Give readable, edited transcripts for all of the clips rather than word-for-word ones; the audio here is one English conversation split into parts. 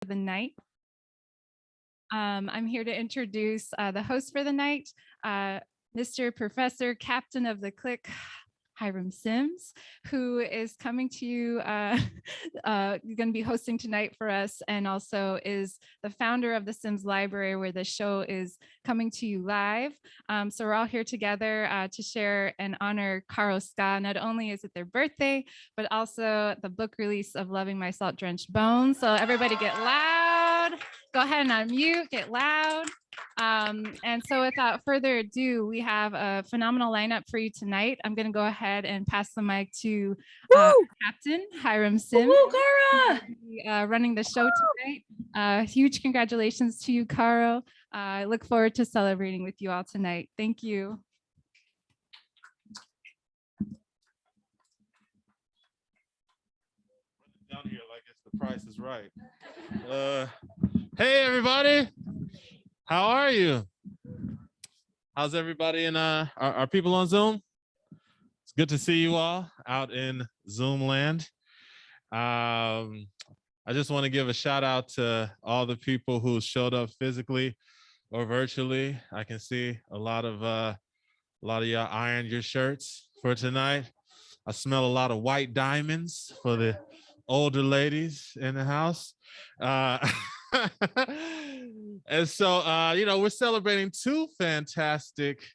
the night. I'm here to introduce the host for the night, Mr. Professor Captain of the Click, Hiram Sims, who is coming to you, going to be hosting tonight for us, and also is the founder of the Sims Library, where the show is coming to you live. So we're all here together to share and honor Karo Ska. Not only is it their birthday, but also the book release of Loving My Salt-Drenched Bones. So everybody get loud. Go ahead and unmute, get loud. And so without further ado, we have a phenomenal lineup for you tonight. I'm going to go ahead and pass the mic to Captain Hiram Sims, running the show tonight. Huge congratulations to you, Karo. I look forward to celebrating with you all tonight. Thank you. Down here like it's The Price is Right. Hey everybody, how are you? How's everybody in are people on Zoom? It's good to see you all out in Zoom land. I just want to give a shout out to all the people who showed up physically or virtually. I can see a lot of y'all ironed your shirts for tonight. I smell a lot of white diamonds for the older ladies in the house. And so, you know, we're celebrating two fantastic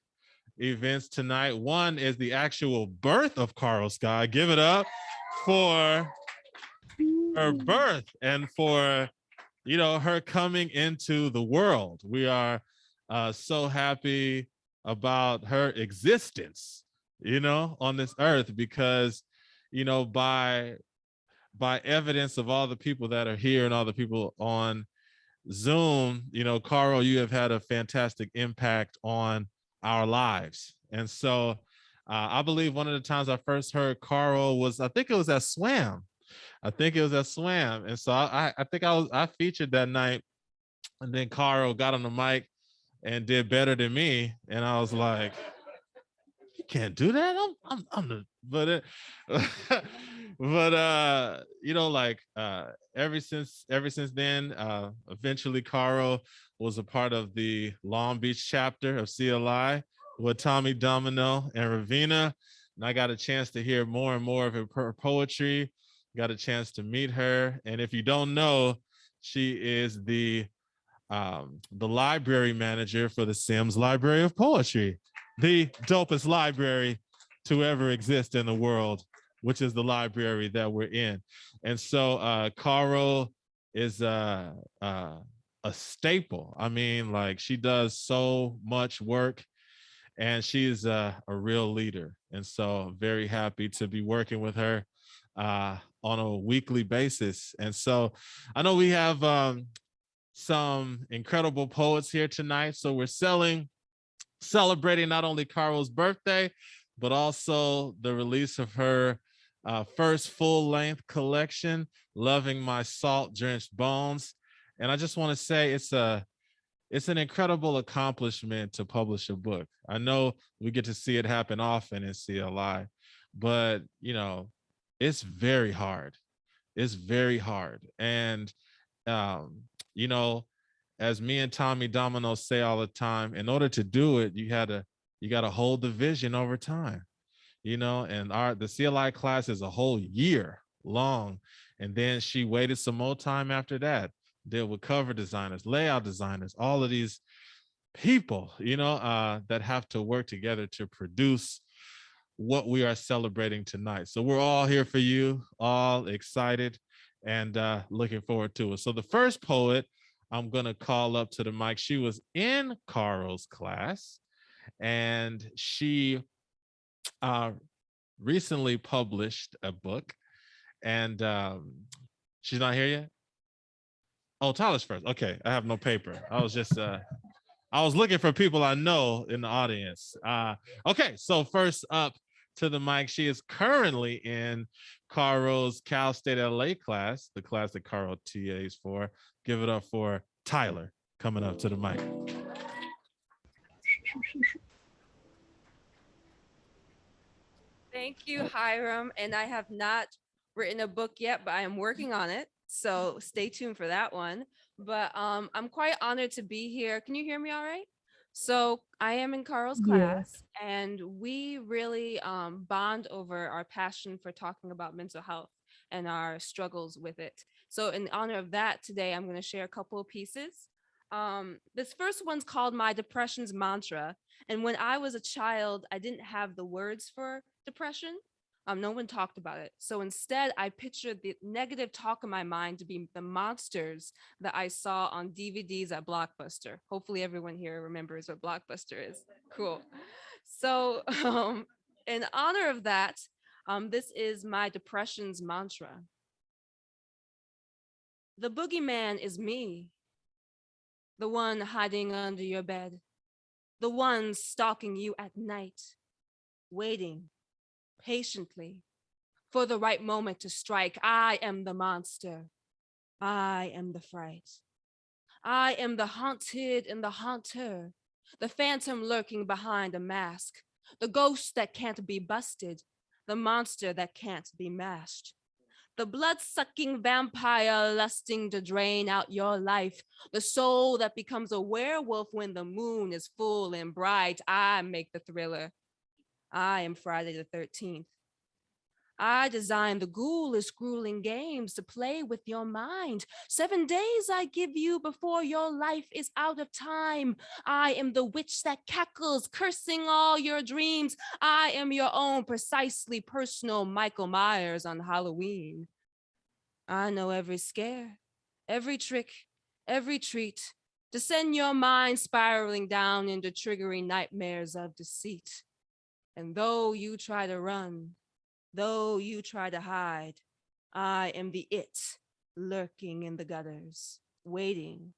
events tonight. One is the actual birth of Karo Ska. Give it up for her birth and for, you know, her coming into the world. We are so happy about her existence, you know, on this earth, because, you know, by evidence of all the people that are here and all the people on Zoom, you know, Karo, you have had a fantastic impact on our lives. And so I believe one of the times I first heard Karo was, I think it was at Swam. And so I think I featured that night, and then Karo got on the mic and did better than me. And I was like, you can't do that. I'm the, but but you know, like ever since then, eventually Karo was a part of the Long Beach chapter of CLI with Tommy, Domino, and Ravina. And I got a chance to hear more and more of her poetry, got a chance to meet her. And if you don't know, she is the library manager for the Sims Library of Poetry, the dopest library to ever exist in the world, which is the library that we're in. And so Karo is a staple. I mean, like, she does so much work, and she's a real leader. And so very happy to be working with her on a weekly basis. And so I know we have some incredible poets here tonight. So we're celebrating not only Karo's birthday, but also the release of her first full-length collection, Loving My Salt-Drenched Bones. And I just want to say it's an incredible accomplishment to publish a book. I know we get to see it happen often in CLI, but you know, it's very hard. It's very hard. And you know, as me and Tommy Domino say all the time, in order to do it, you gotta hold the vision over time, you know. And the CLI class is a whole year long, and then she waited some more time after that, deal with cover designers, layout designers, all of these people, you know, that have to work together to produce what we are celebrating tonight. So we're all here for you, all excited and looking forward to it. So the first poet I'm gonna call up to the mic, she was in Karo's class, and she recently published a book, and she's not here yet. Oh, Tyler's first. Okay, I have no paper. I was just I was looking for people I know in the audience. Okay, so first up to the mic, she is currently in Karo's Cal State LA class, the class that Karo TAs for. Give it up for Tyler coming up to the mic. Thank you, Hiram. And I have not written a book yet, but I am working on it. So stay tuned for that one. But I'm quite honored to be here. Can you hear me all right? So I am in Karo's Yeah. class, and we really bond over our passion for talking about mental health and our struggles with it. So in honor of that, today I'm going to share a couple of pieces. This first one's called My Depression's Mantra. And when I was a child, I didn't have the words for depression. No one talked about it. So instead, I pictured the negative talk in my mind to be the monsters that I saw on DVDs at Blockbuster. Hopefully, everyone here remembers what Blockbuster is. Cool. So, in honor of that, this is my depression's mantra. The boogeyman is me, the one hiding under your bed, the one stalking you at night, waiting patiently for the right moment to strike. I am the monster. I am the fright. I am the haunted and the haunter, the phantom lurking behind a mask, the ghost that can't be busted, the monster that can't be mashed. The blood-sucking vampire lusting to drain out your life, the soul that becomes a werewolf when the moon is full and bright. I make the thriller. I am Friday the 13th. I designed the ghoulish, grueling games to play with your mind. 7 days I give you before your life is out of time. I am the witch that cackles, cursing all your dreams. I am your own precisely personal Michael Myers on Halloween. I know every scare, every trick, every treat to send your mind spiraling down into triggering nightmares of deceit. And though you try to run, though you try to hide, I am the it lurking in the gutters, waiting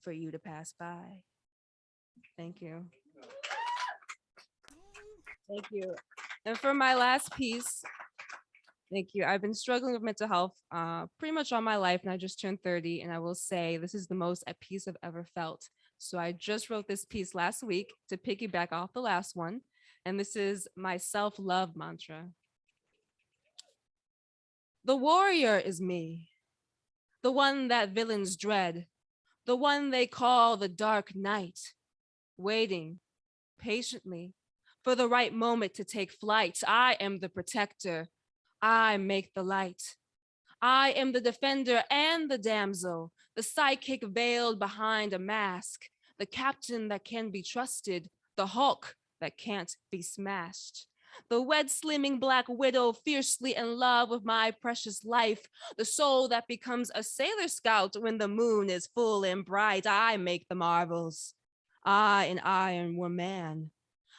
for you to pass by. Thank you. Thank you. And for my last piece, thank you. I've been struggling with mental health pretty much all my life, and I just turned 30, and I will say this is the most at peace I've ever felt. So I just wrote this piece last week to piggyback off the last one, and this is my self-love mantra. The warrior is me, the one that villains dread, the one they call the dark knight, waiting patiently for the right moment to take flight. I am the protector. I make the light. I am the defender and the damsel, the sidekick veiled behind a mask, the captain that can be trusted, the Hulk that can't be smashed. The wed slimming black widow fiercely in love with my precious life, the soul that becomes a sailor scout when the moon is full and bright. I make the marvels. I, an iron woman.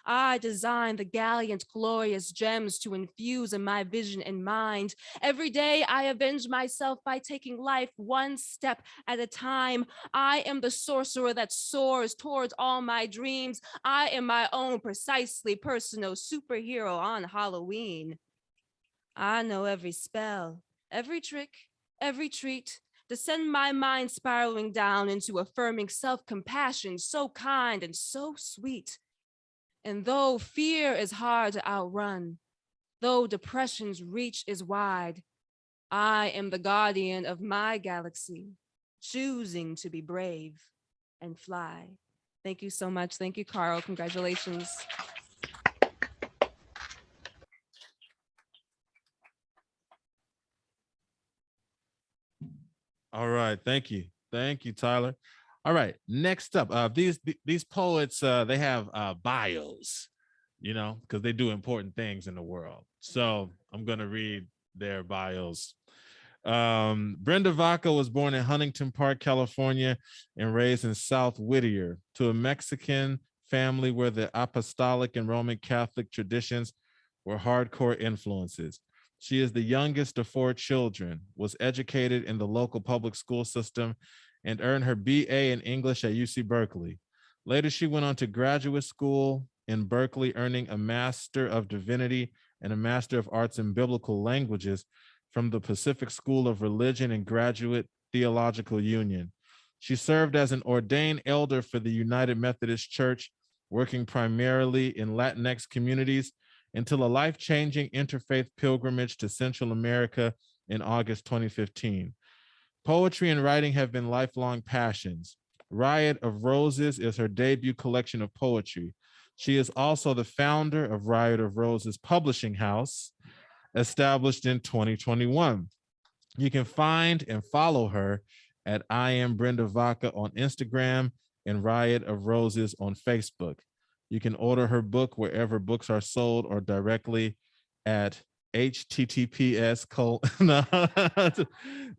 I design the gallant, glorious gems to infuse in my vision and mind. Every day I avenge myself by taking life one step at a time. I am the sorcerer that soars towards all my dreams. I am my own precisely personal superhero on Halloween. I know every spell, every trick, every treat to send my mind spiraling down into affirming self-compassion, so kind and so sweet. And though fear is hard to outrun, though depression's reach is wide, I am the guardian of my galaxy, choosing to be brave and fly. Thank you so much. Thank you, Karo. Congratulations. All right, thank you, Tyler. All right, next up, these poets, they have bios, because they do important things in the world. So I'm gonna read their bios. Brenda Vaca was born in Huntington Park, California, and raised in South Whittier to a Mexican family where the apostolic and Roman Catholic traditions were hardcore influences. She is the youngest of 4 children, was educated in the local public school system, and earned her BA in English at UC Berkeley. Later, she went on to graduate school in Berkeley, earning a Master of Divinity and a Master of Arts in Biblical Languages from the Pacific School of Religion and Graduate Theological Union. She served as an ordained elder for the United Methodist Church, working primarily in Latinx communities until a life-changing interfaith pilgrimage to Central America in August 2015. Poetry and writing have been lifelong passions. Riot of Roses is her debut collection of poetry. She is also the founder of Riot of Roses Publishing House, established in 2021. You can find and follow her at I am Brenda Vaca on Instagram and Riot of Roses on Facebook. You can order her book wherever books are sold or directly at https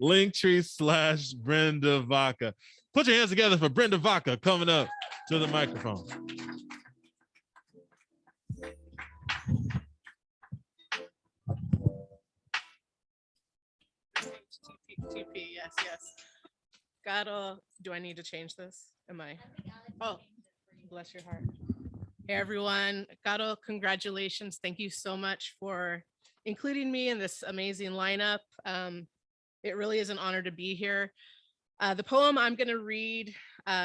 linktree/Brenda Vaca. Put your hands together for Brenda Vaca coming up to the microphone. TP, yes, yes. Karo, do I need to change this? Am I? Oh, bless your heart. Hey, everyone. Karo, congratulations. Thank you so much for including me in this amazing lineup. It really is an honor to be here. The poem I'm going to read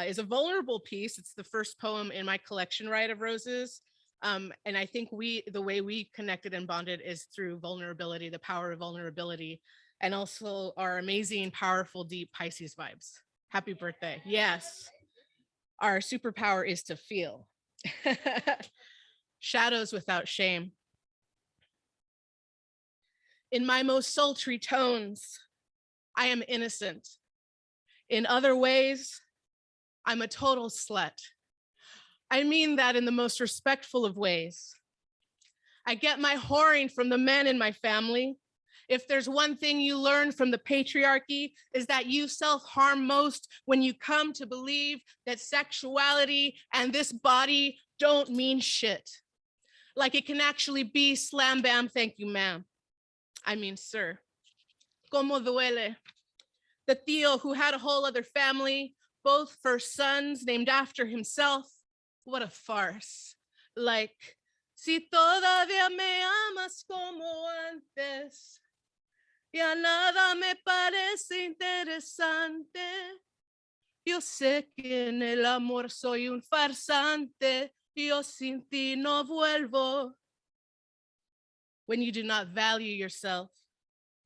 is a vulnerable piece. It's the first poem in my collection, Riot of Roses. And I think the way we connected and bonded is through vulnerability, the power of vulnerability, and also our amazing, powerful, deep Pisces vibes. Happy birthday. Yes. Our superpower is to feel. Shadows without shame. In my most sultry tones, I am innocent. In other ways, I'm a total slut. I mean that in the most respectful of ways. I get my whoring from the men in my family. If there's one thing you learn from the patriarchy, is that you self-harm most when you come to believe that sexuality and this body don't mean shit. Like it can actually be slam bam, thank you, ma'am. I mean, sir. Como duele. The tío who had a whole other family, both first sons named after himself. What a farce. Like, si todavía me amas como antes, ya nada me parece interesante. Yo sé que en el amor soy un farsante. Yo sin ti no vuelvo. When you do not value yourself,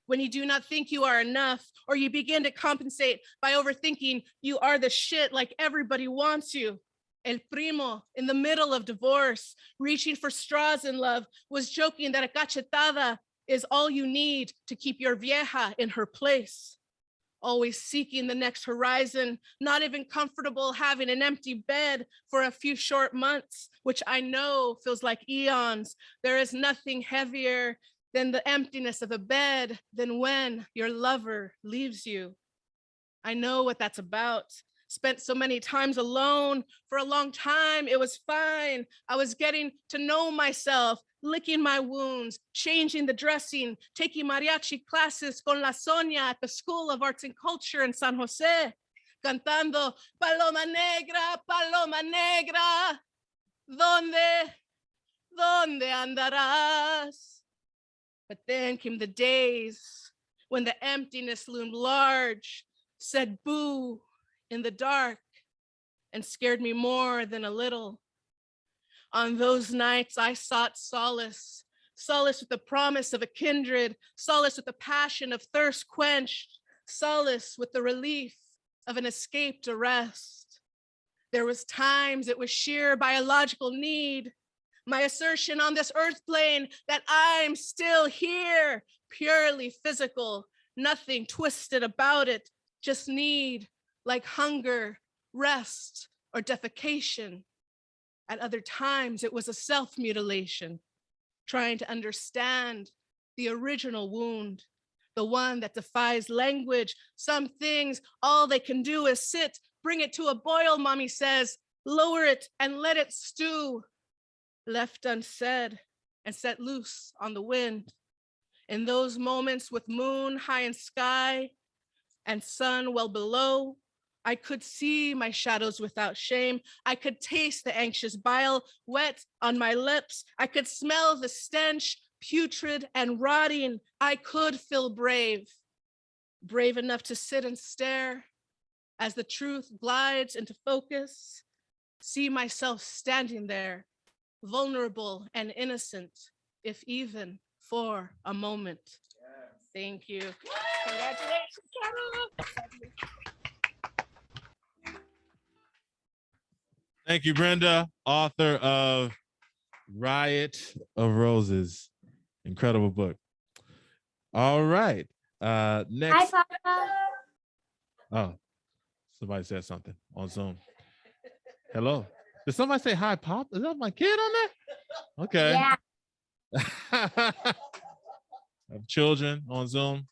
when you do not think you are enough, or you begin to compensate by overthinking you are the shit like everybody wants you. El primo, in the middle of divorce, reaching for straws in love, was joking that a cachetada is all you need to keep your vieja in her place. Always seeking the next horizon, not even comfortable having an empty bed for a few short months, which I know feels like eons. There is nothing heavier than the emptiness of a bed than when your lover leaves you. I know what that's about. Spent so many times alone for a long time. It was fine. I was getting to know myself, licking my wounds, changing the dressing, taking mariachi classes con la Sonia at the School of Arts and Culture in San Jose, cantando Paloma Negra, ¿dónde andarás? But then came the days when the emptiness loomed large, said boo in the dark, and scared me more than a little. On those nights, I sought solace, solace with the promise of a kindred, solace with the passion of thirst quenched, solace with the relief of an escaped arrest. There was times it was sheer biological need, my assertion on this earth plane that I'm still here, purely physical, nothing twisted about it, just need, like hunger, rest, or defecation. At other times, it was a self-mutilation, trying to understand the original wound, the one that defies language. Some things, all they can do is sit, bring it to a boil, mommy says, lower it and let it stew. Left unsaid and set loose on the wind. In those moments with moon high in sky and sun well below, I could see my shadows without shame. I could taste the anxious bile wet on my lips. I could smell the stench, putrid and rotting. I could feel brave, brave enough to sit and stare as the truth glides into focus, see myself standing there, vulnerable and innocent, if even for a moment. Yes. Thank you. Congratulations, Karo. Thank you, Brenda, author of Riot of Roses. Incredible book. All right. Next. Hi, Papa. Oh, somebody said something on Zoom. Hello. Did somebody say hi, Pop? Is that my kid on there? Okay. Yeah. Have children on Zoom.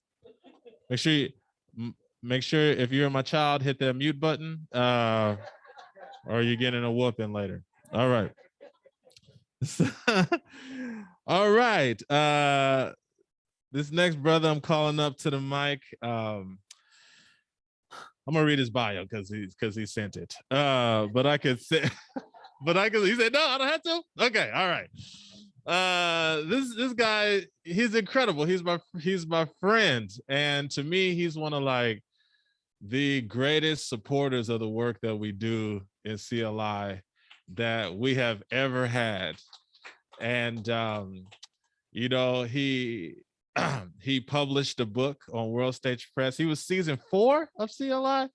Make sure if you're my child, hit that mute button, or you're getting a whooping later. All right. All right. This next brother I'm calling up to the mic. I'm gonna read his bio because he sent it. But I could say, he said, no, I don't have to. Okay, all right. This guy, he's incredible. He's my friend, and to me, he's one of like the greatest supporters of the work that we do in CLI that we have ever had. And you know, he published a book on World Stage Press. He was season 4 of CLI,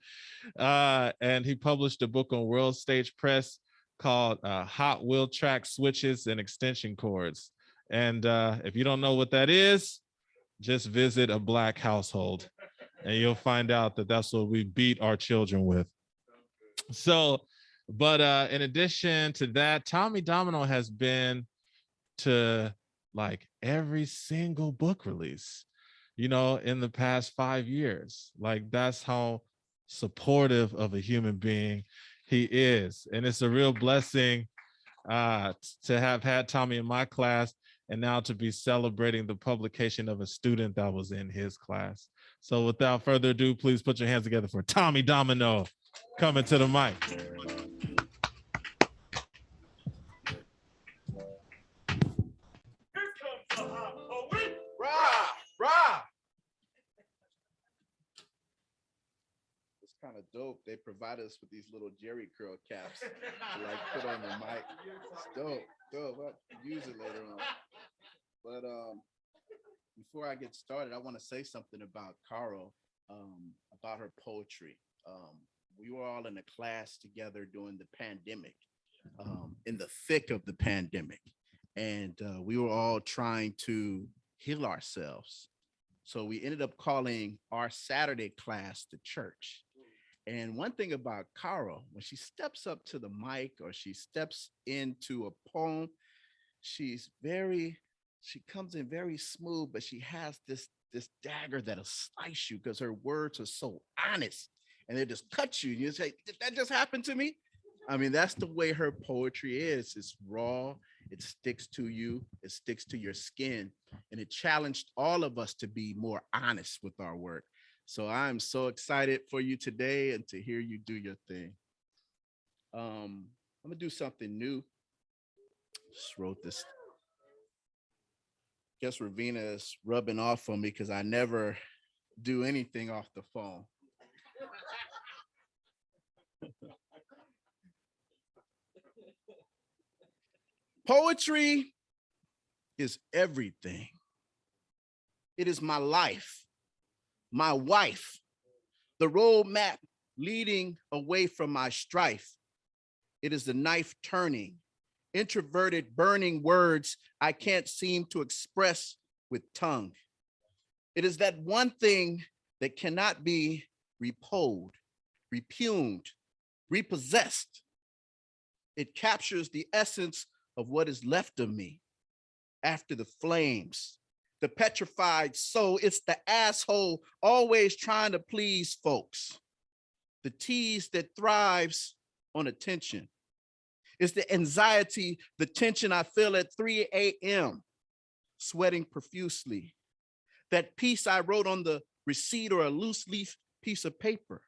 and he published a book on World Stage Press called Hot Wheel Track Switches and Extension Cords. And if you don't know what that is, just visit a Black household and you'll find out that that's what we beat our children with. So, but in addition to that, Tommy Domino has been to like every single book release, you know, in the past 5 years. Like, that's how supportive of a human being he is. And it's a real blessing to have had Tommy in my class and now to be celebrating the publication of a student that was in his class. So without further ado, please put your hands together for Tommy Domino coming to the mic. Kind of dope. They provide us with these little Jerry curl caps to like put on the mic. It's dope. I'll use it later on. But before I get started, I want to say something about Karo, about her poetry. We were all in a class together during the pandemic, in the thick of the pandemic, and we were all trying to heal ourselves. So we ended up calling our Saturday class the church. And one thing about Karo, when she steps up to the mic or she steps into a poem, she comes in very smooth, but she has this dagger that'll slice you because her words are so honest and they just cut you. You say, did that just happen to me? I mean, that's the way her poetry is. It's raw, it sticks to you, it sticks to your skin, and it challenged all of us to be more honest with our work. So I'm so excited for you today and to hear you do your thing. I'm gonna do something new. Just wrote this. Guess Ravina is rubbing off on me because I never do anything off the phone. Poetry is everything. It is my life, my wife, the roadmap leading away from my strife. It is the knife turning, introverted, burning words I can't seem to express with tongue. It is that one thing that cannot be repulled, repugned, repossessed. It captures the essence of what is left of me after the flames. The petrified soul, it's the asshole always trying to please folks. The tease that thrives on attention. It's the anxiety, the tension I feel at 3 a.m., sweating profusely. That piece I wrote on the receipt or a loose leaf piece of paper.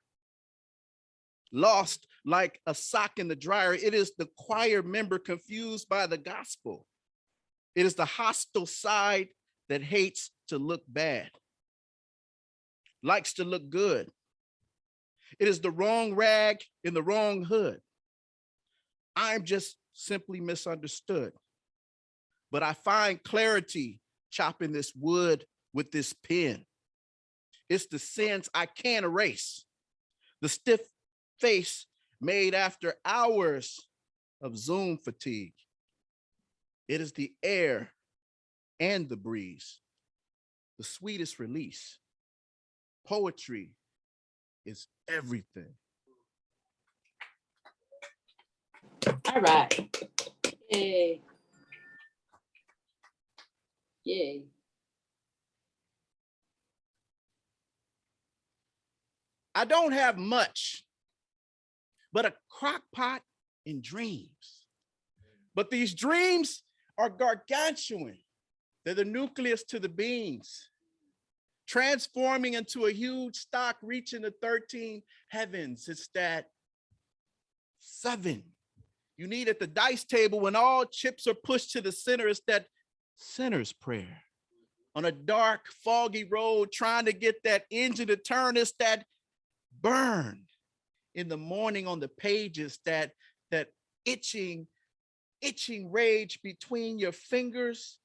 Lost like a sock in the dryer. It is the choir member confused by the gospel. It is the hostile side that hates to look bad, likes to look good. It is the wrong rag in the wrong hood. I'm just simply misunderstood. But I find clarity chopping this wood with this pen. It's the sins I can't erase. The stiff face made after hours of Zoom fatigue. It is the air and the breeze, the sweetest release. Poetry is everything. All right. Yay. Yay. I don't have much, but a crock pot and dreams. But these dreams are gargantuan. They're the nucleus to the beans, transforming into a huge stock reaching the 13 heavens. It's that 7 you need at the dice table when all chips are pushed to the center. It's that sinner's prayer on a dark, foggy road, trying to get that engine to turn. It's that burn in the morning on the pages, that itching rage between your fingers.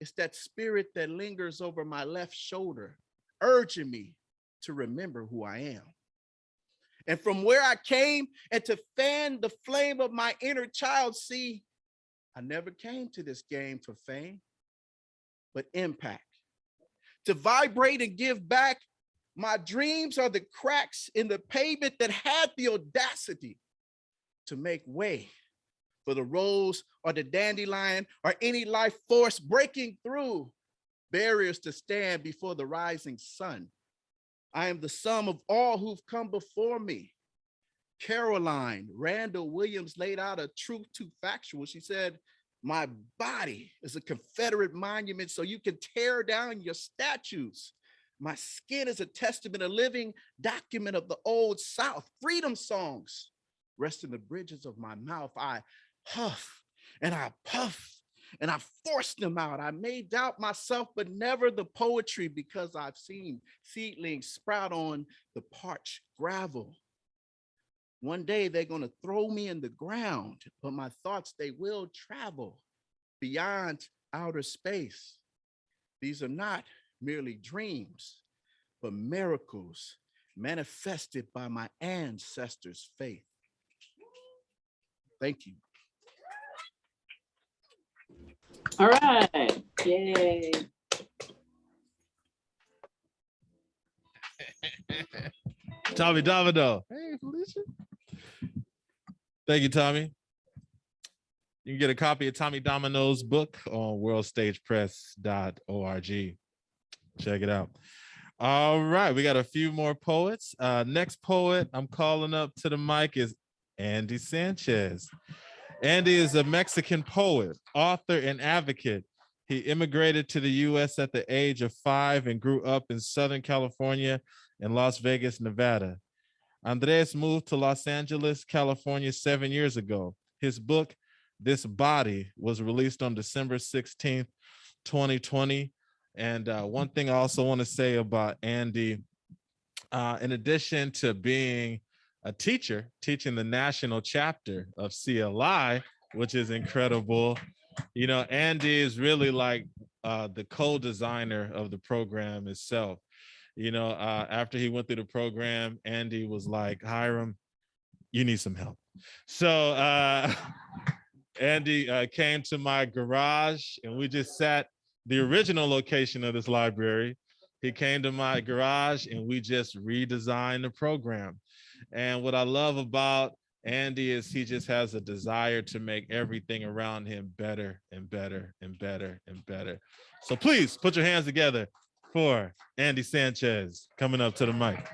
It's that spirit that lingers over my left shoulder, urging me to remember who I am. And from where I came, and to fan the flame of my inner child. See, I never came to this game for fame, but impact. To vibrate and give back. My dreams are the cracks in the pavement that had the audacity to make way for the rose or the dandelion or any life force breaking through barriers to stand before the rising sun. I am the sum of all who've come before me. Caroline Randall Williams laid out a truth too factual. She said, my body is a Confederate monument so you can tear down your statues. My skin is a testament, a living document of the old South. Freedom songs rest in the bridges of my mouth. I huff and I puff and I forced them out. I may doubt myself, but never the poetry, because I've seen seedlings sprout on the parched gravel. One day they're going to throw me in the ground, but my thoughts, they will travel beyond outer space. These are not merely dreams, but miracles manifested by my ancestors' faith. Thank you. All right. Yay. Tommy Domino. Hey, Felicia. Thank you, Tommy. You can get a copy of Tommy Domino's book on worldstagepress.org. Check it out. All right, we got a few more poets. Next poet I'm calling up to the mic is Andy Sanchez. Andy is a Mexican poet, author, and advocate. He immigrated to the U.S. at the age of 5 and grew up in Southern California and Las Vegas, Nevada. Andres moved to Los Angeles, California 7 years ago. His book, This Body, was released on December 16th, 2020. And one thing I also want to say about Andy, in addition to being a teacher, teaching the national chapter of CLI, which is incredible, you know, Andy is really like the co-designer of the program itself. You know, after he went through the program, Andy was like, Hiram, you need some help. So Andy came to my garage and we just sat the original location of this library. He came to my garage and we just redesigned the program. And what I love about Andy is he just has a desire to make everything around him better and better and better and better. So please put your hands together for Andy Sanchez coming up to the mic.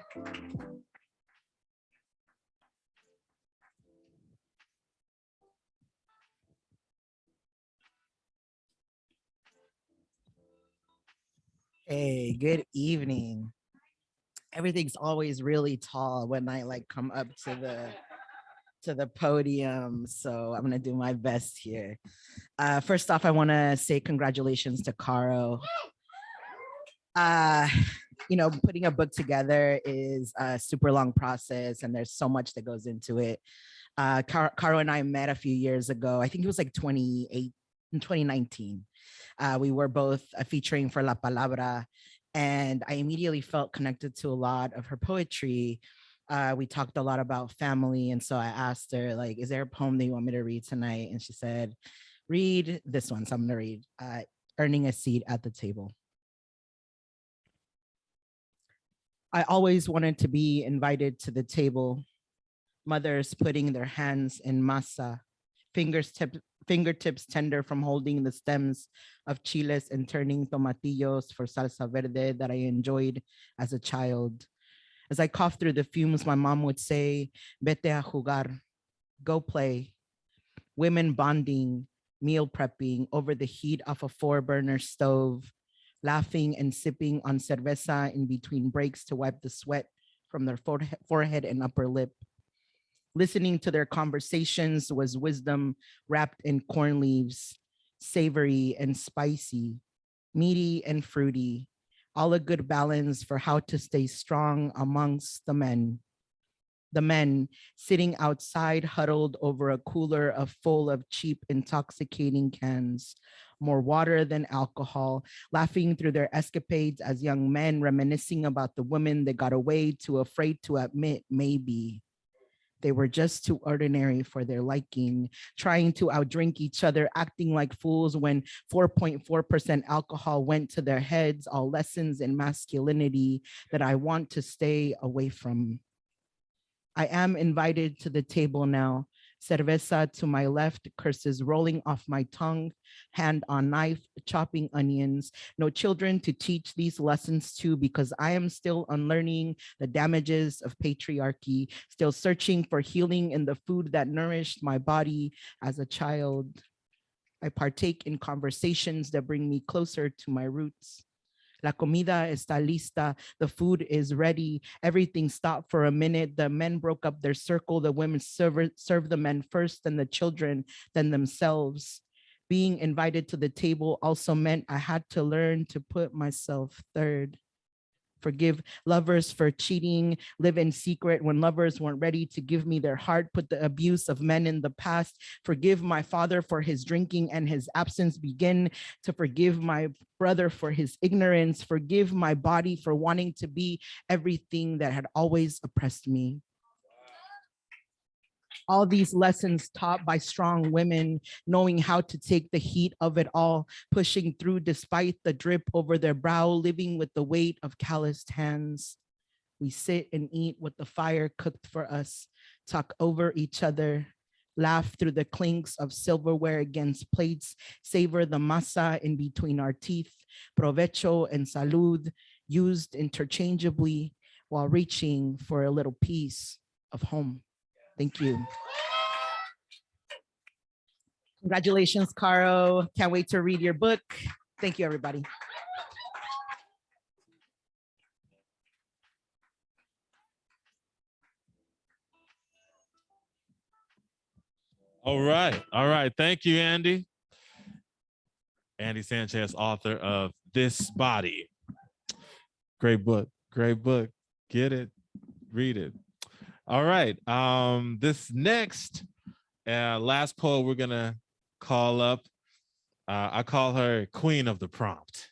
Hey, good evening. Everything's always really tall when I like come up to the podium, so I'm gonna do my best here. First off, I want to say congratulations to Karo. You know, putting a book together is a super long process, and there's so much that goes into it. Karo and I met a few years ago. I think it was like 2019. We were both featuring for La Palabra, And I immediately felt connected to a lot of her poetry. We talked a lot about family. And so I asked her, like, is there a poem that you want me to read tonight? And she said, read this one. So I'm gonna read Earning a Seat at the Table. I always wanted to be invited to the table. Mothers putting their hands in masa, fingertips tender from holding the stems of chiles and turning tomatillos for salsa verde that I enjoyed as a child. As I coughed through the fumes, my mom would say, vete a jugar, go play. Women bonding, meal prepping over the heat of a 4-burner stove, laughing and sipping on cerveza in between breaks to wipe the sweat from their forehead and upper lip. Listening to their conversations was wisdom wrapped in corn leaves, savory and spicy, meaty and fruity, all a good balance for how to stay strong amongst the men. The men sitting outside huddled over a cooler full of cheap, intoxicating cans, more water than alcohol, laughing through their escapades as young men reminiscing about the women they got away too afraid to admit maybe. They were just too ordinary for their liking, trying to outdrink each other, acting like fools when 4.4% alcohol went to their heads, all lessons in masculinity that I want to stay away from. I am invited to the table now. Cerveza to my left, curses rolling off my tongue, hand on knife, chopping onions. No children to teach these lessons to because I am still unlearning the damages of patriarchy, still searching for healing in the food that nourished my body as a child. I partake in conversations that bring me closer to my roots. La comida está lista. The food is ready. Everything stopped for a minute. The men broke up their circle. The women served the men first, then the children, then themselves. Being invited to the table also meant I had to learn to put myself third. Forgive lovers for cheating, live in secret when lovers weren't ready to give me their heart, put the abuse of men in the past, forgive my father for his drinking and his absence, begin to forgive my brother for his ignorance, forgive my body for wanting to be everything that had always oppressed me. All these lessons taught by strong women, knowing how to take the heat of it all, pushing through despite the drip over their brow, living with the weight of calloused hands. We sit and eat what the fire cooked for us, talk over each other, laugh through the clinks of silverware against plates, savor the masa in between our teeth, provecho and salud, used interchangeably while reaching for a little piece of home. Thank you. Congratulations, Karo. Can't wait to read your book. Thank you, everybody. All right. All right. Thank you, Andy. Andy Sanchez, author of This Body. Great book. Great book. Get it. Read it. All right. This next last poet we're going to call up, I call her Queen of the Prompt.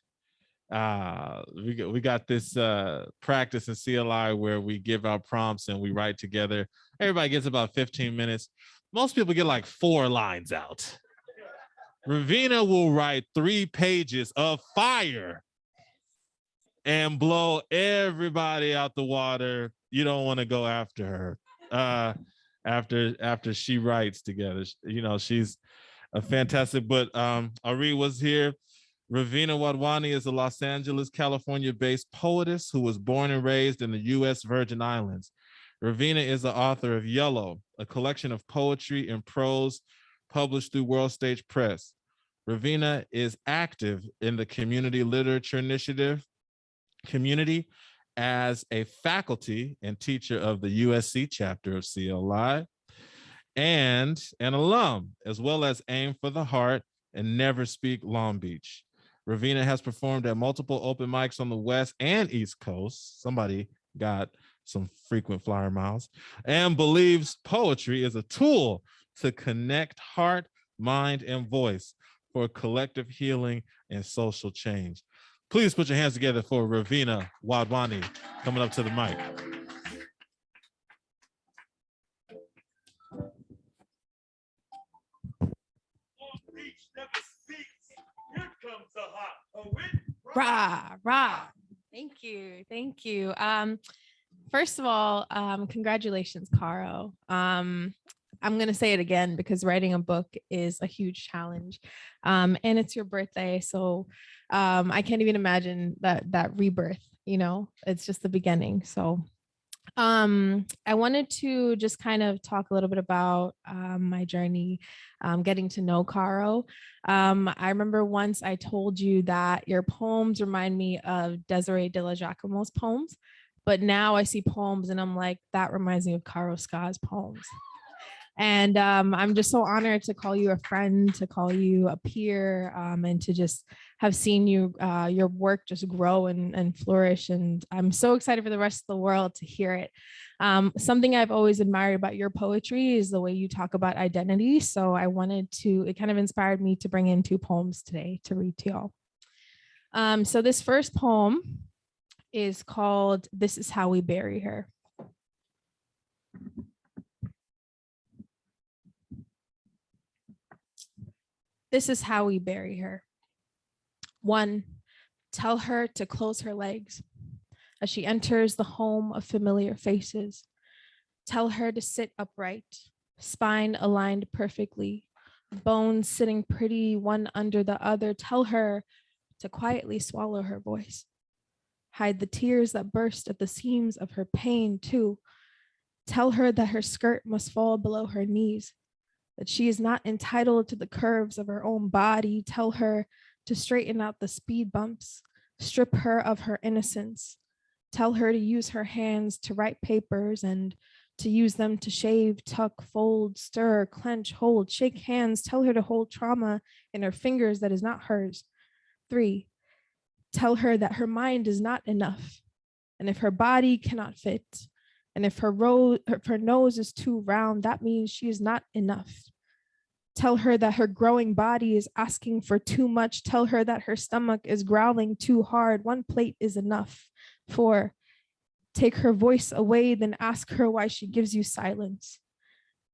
We got this practice in CLI where we give out prompts and we write together. Everybody gets about 15 minutes. Most people get like 4 lines out. Ravina will write 3 pages of fire and blow everybody out the water. You don't want to go after her after she writes together. You know, she's a fantastic, but Ari was here. Ravina Wadhwani is a Los Angeles, California-based poetess who was born and raised in the U.S. Virgin Islands. Ravina is the author of Yellow, a collection of poetry and prose published through World Stage Press. Ravina is active in the Community Literature Initiative community as a faculty and teacher of the USC chapter of CLI, and an alum, as well as Aim for the Heart and Never Speak Long Beach. Ravina has performed at multiple open mics on the West and East Coast. Somebody got some frequent flyer miles, and believes poetry is a tool to connect heart, mind, and voice for collective healing and social change. Please put your hands together for Ravina Wadhwani coming up to the mic. Rah, rah. Thank you. Thank you. First of all, congratulations, Karo. I'm going to say it again because writing a book is a huge challenge. And it's your birthday. So I can't even imagine that rebirth, you know, it's just the beginning. So I wanted to just kind of talk a little bit about my journey, getting to know Karo. I remember once I told you that your poems remind me of Desiree de la Giacomo's poems, but now I see poems and I'm like, that reminds me of Karo Ska's poems. And I'm just so honored to call you a friend, to call you a peer, and to just have seen you, your work just grow and flourish. And I'm so excited for the rest of the world to hear it. Something I've always admired about your poetry is the way you talk about identity. So I wanted to, it kind of inspired me to bring in 2 poems today to read to y'all. So this first poem is called This Is How We Bury Her. This is how we bury her. 1, tell her to close her legs as she enters the home of familiar faces. Tell her to sit upright, spine aligned perfectly, bones sitting pretty one under the other. Tell her to quietly swallow her voice. Hide the tears that burst at the seams of her pain too. Tell her that her skirt must fall below her knees, that she is not entitled to the curves of her own body. Tell her to straighten out the speed bumps, strip her of her innocence. Tell her to use her hands to write papers and to use them to shave, tuck, fold, stir, clench, hold, shake hands. Tell her to hold trauma in her fingers that is not hers. 3, tell her that her mind is not enough. And if her body cannot fit, and if her nose is too round, that means she is not enough. Tell her that her growing body is asking for too much. Tell her that her stomach is growling too hard. 1 plate is enough. 4, take her voice away, then ask her why she gives you silence.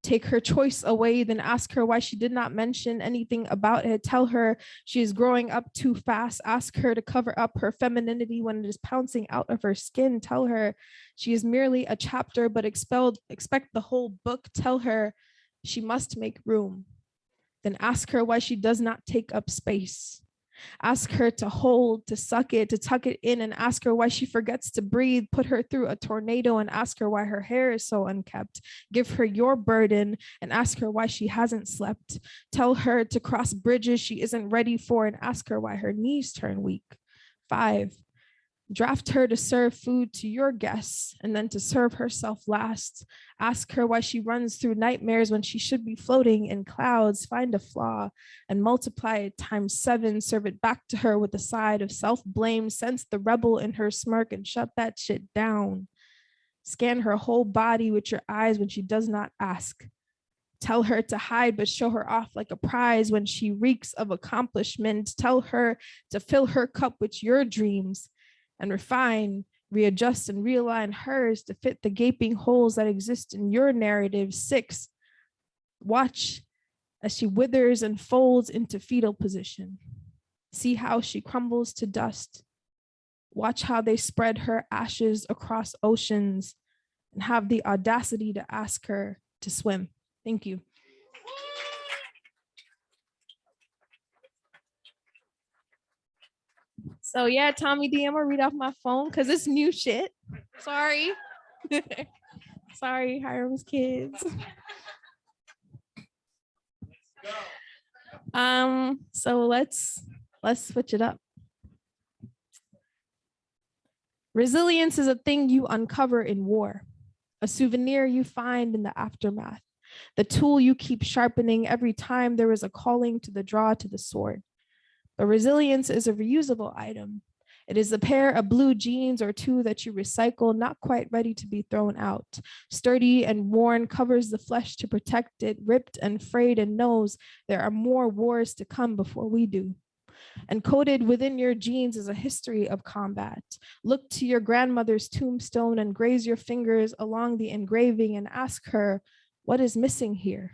Take her choice away, then ask her why she did not mention anything about it. Tell her she is growing up too fast. Ask her to cover up her femininity when it is pouncing out of her skin. Tell her she is merely a chapter, but expect the whole book. Tell her she must make room. Then ask her why she does not take up space. Ask her to hold, to suck it, to tuck it in, and ask her why she forgets to breathe. Put her through a tornado and ask her why her hair is so unkempt. Give her your burden and ask her why she hasn't slept. Tell her to cross bridges she isn't ready for and ask her why her knees turn weak. 5, draft her to serve food to your guests and then to serve herself last. Ask her why she runs through nightmares when she should be floating in clouds. Find a flaw and multiply it times 7. Serve it back to her with a side of self-blame. Sense the rebel in her smirk and shut that shit down. Scan her whole body with your eyes when she does not ask. Tell her to hide but show her off like a prize when she reeks of accomplishment. Tell her to fill her cup with your dreams and refine, readjust, and realign hers to fit the gaping holes that exist in your narrative. 6, watch as she withers and folds into fetal position. See how she crumbles to dust. Watch how they spread her ashes across oceans and have the audacity to ask her to swim. Thank you. So yeah, Tommy D, I'm gonna read off my phone because it's new shit. Sorry. Sorry, Hiram's kids. So let's switch it up. Resilience is a thing you uncover in war, a souvenir you find in the aftermath, the tool you keep sharpening every time there is a calling to the draw to the sword. But resilience is a reusable item. It is a pair of blue jeans or 2 that you recycle, not quite ready to be thrown out. Sturdy and worn, covers the flesh to protect it, ripped and frayed, and knows there are more wars to come before we do. Encoded within your genes is a history of combat. Look to your grandmother's tombstone and graze your fingers along the engraving and ask her, what is missing here?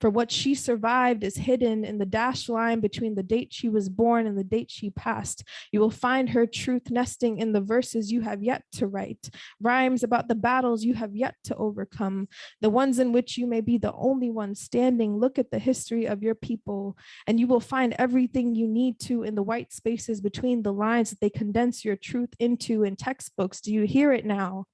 For what she survived is hidden in the dashed line between the date she was born and the date she passed. You will find her truth nesting in the verses you have yet to write, rhymes about the battles you have yet to overcome, the ones in which you may be the only one standing. Look at the history of your people, and you will find everything you need to in the white spaces between the lines that they condense your truth into in textbooks. Do you hear it now?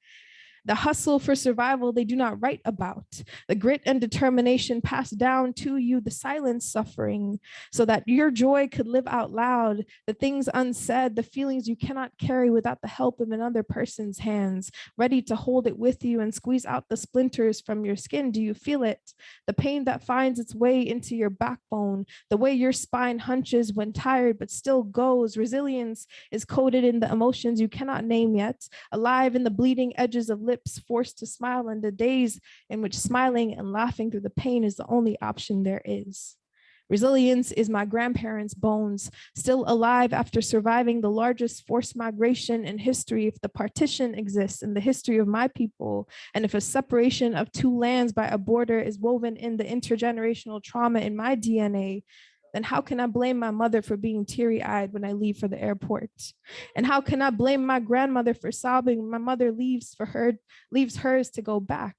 The hustle for survival they do not write about, the grit and determination passed down to you, the silent suffering, so that your joy could live out loud, the things unsaid, the feelings you cannot carry without the help of another person's hands, ready to hold it with you and squeeze out the splinters from your skin. Do you feel it? The pain that finds its way into your backbone, the way your spine hunches when tired but still goes. Resilience is coded in the emotions you cannot name yet, alive in the bleeding edges of lips forced to smile in the days in which smiling and laughing through the pain is the only option there is. Resilience is my grandparents' bones, still alive after surviving the largest forced migration in history. If the partition exists in the history of my people, and if a separation of two lands by a border is woven in the intergenerational trauma in my DNA, then how can I blame my mother for being teary-eyed when I leave for the airport? And how can I blame my grandmother for sobbing when my mother leaves hers to go back?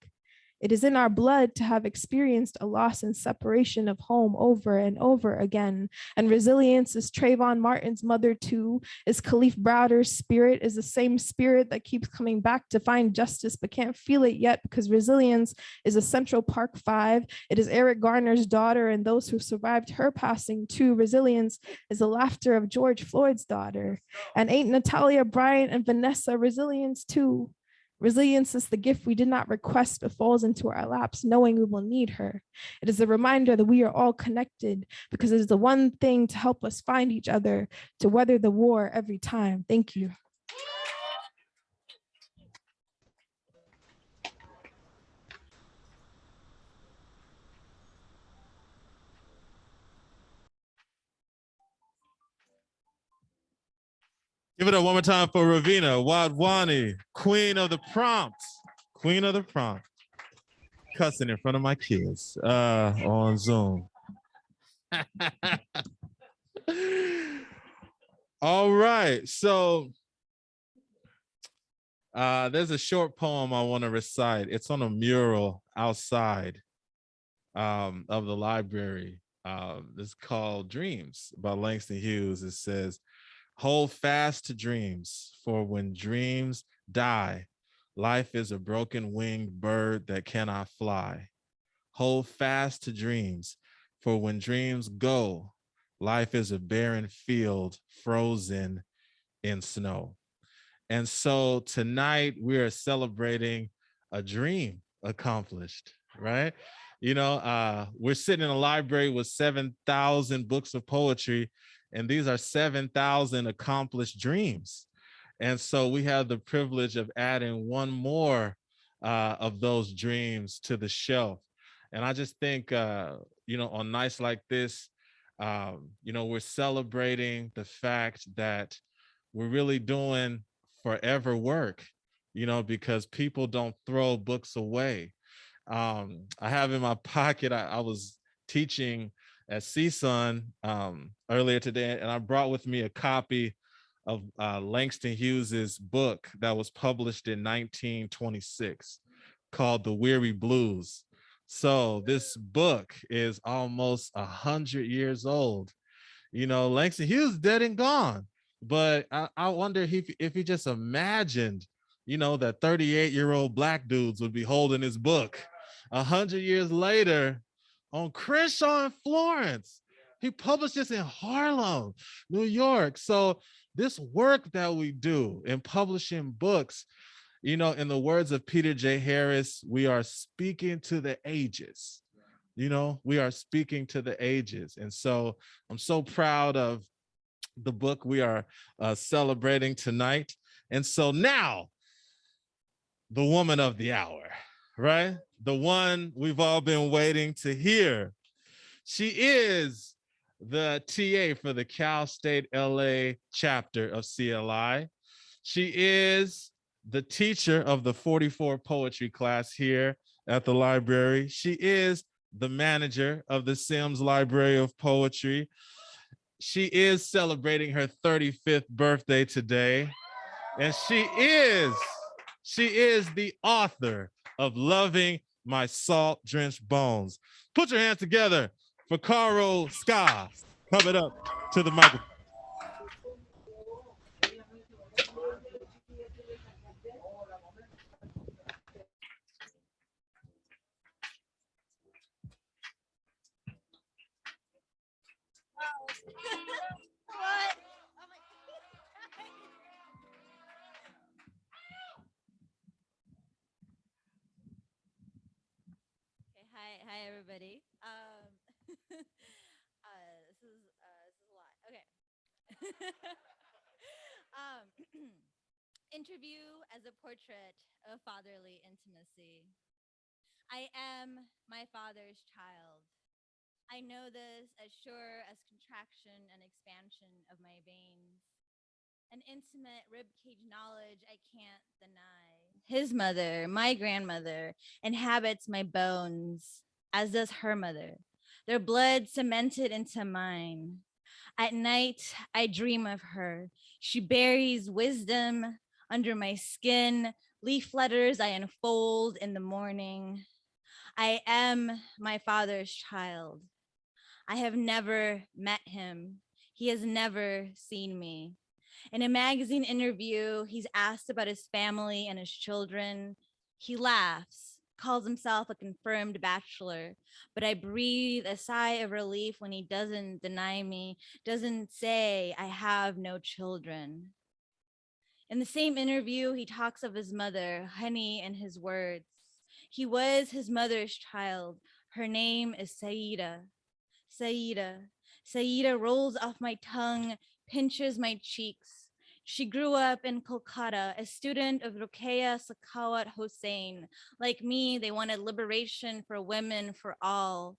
It is in our blood to have experienced a loss and separation of home over and over again. And resilience is Trayvon Martin's mother too, is Khalif Browder's spirit, is the same spirit that keeps coming back to find justice but can't feel it yet, because resilience is a Central Park 5. It is Eric Garner's daughter and those who survived her passing too. Resilience is the laughter of George Floyd's daughter. And ain't Natalia Bryant and Vanessa resilience too? Resilience is the gift we did not request but falls into our laps, knowing we will need her. It is a reminder that we are all connected because it is the one thing to help us find each other, to weather the war every time. Thank you. Give it up one more time for Ravina Wadhwani, queen of the prompt. Queen of the prompt. Cussing in front of my kids on Zoom. All right, so there's a short poem I want to recite. It's on a mural outside of the library. It's called Dreams by Langston Hughes. It says, hold fast to dreams, for when dreams die, life is a broken winged bird that cannot fly. Hold fast to dreams, for when dreams go, life is a barren field frozen in snow. And so tonight we are celebrating a dream accomplished, right? You know, we're sitting in a library with 7,000 books of poetry, and these are 7,000 accomplished dreams. And so we have the privilege of adding one more of those dreams to the shelf. And I just think, you know, on nights like this, you know, we're celebrating the fact that we're really doing forever work, you know, because people don't throw books away. I have in my pocket, I was teaching at CSUN earlier today, and I brought with me a copy of Langston Hughes's book that was published in 1926 called The Weary Blues. So this book is almost 100 years old. You know, Langston Hughes dead and gone, but I wonder if he just imagined, you know, that 38-year-old Black dudes would be holding his book 100 years later on Crenshaw and Florence. He published this in Harlem, New York. So this work that we do in publishing books, you know, in the words of Peter J. Harris, we are speaking to the ages. You know, we are speaking to the ages. And so I'm so proud of the book we are celebrating tonight. And so now, the woman of the hour, right? The one we've all been waiting to hear. She is the TA for the Cal State LA chapter of CLI. She is the teacher of the 44 poetry class here at the library. She is the manager of the Sims Library of Poetry. She is celebrating her 35th birthday today. And she is the author of Loving My Salt-Drenched Bones. Put your hands together for Karo Ska. Coming up to the microphone. Hi everybody. This is a lot. Okay. um, interview as a portrait of fatherly intimacy. I am my father's child. I know this as sure as contraction and expansion of my veins. An intimate ribcage knowledge I can't deny. His mother, my grandmother, inhabits my bones, as does her mother. Their blood cemented into mine. At night, I dream of her. She buries wisdom under my skin, leaf letters I unfold in the morning. I am my father's child. I have never met him. He has never seen me. In a magazine interview, he's asked about his family and his children. He laughs, calls himself a confirmed bachelor, but I breathe a sigh of relief when he doesn't deny me, doesn't say I have no children. In the same interview, he talks of his mother, honey, in his words. He was his mother's child. Her name is Saida. Saida. Saida rolls off my tongue, pinches my cheeks. She grew up in Kolkata, a student of Ruqayya Sakawat Hossain. Like me, they wanted liberation for women for all.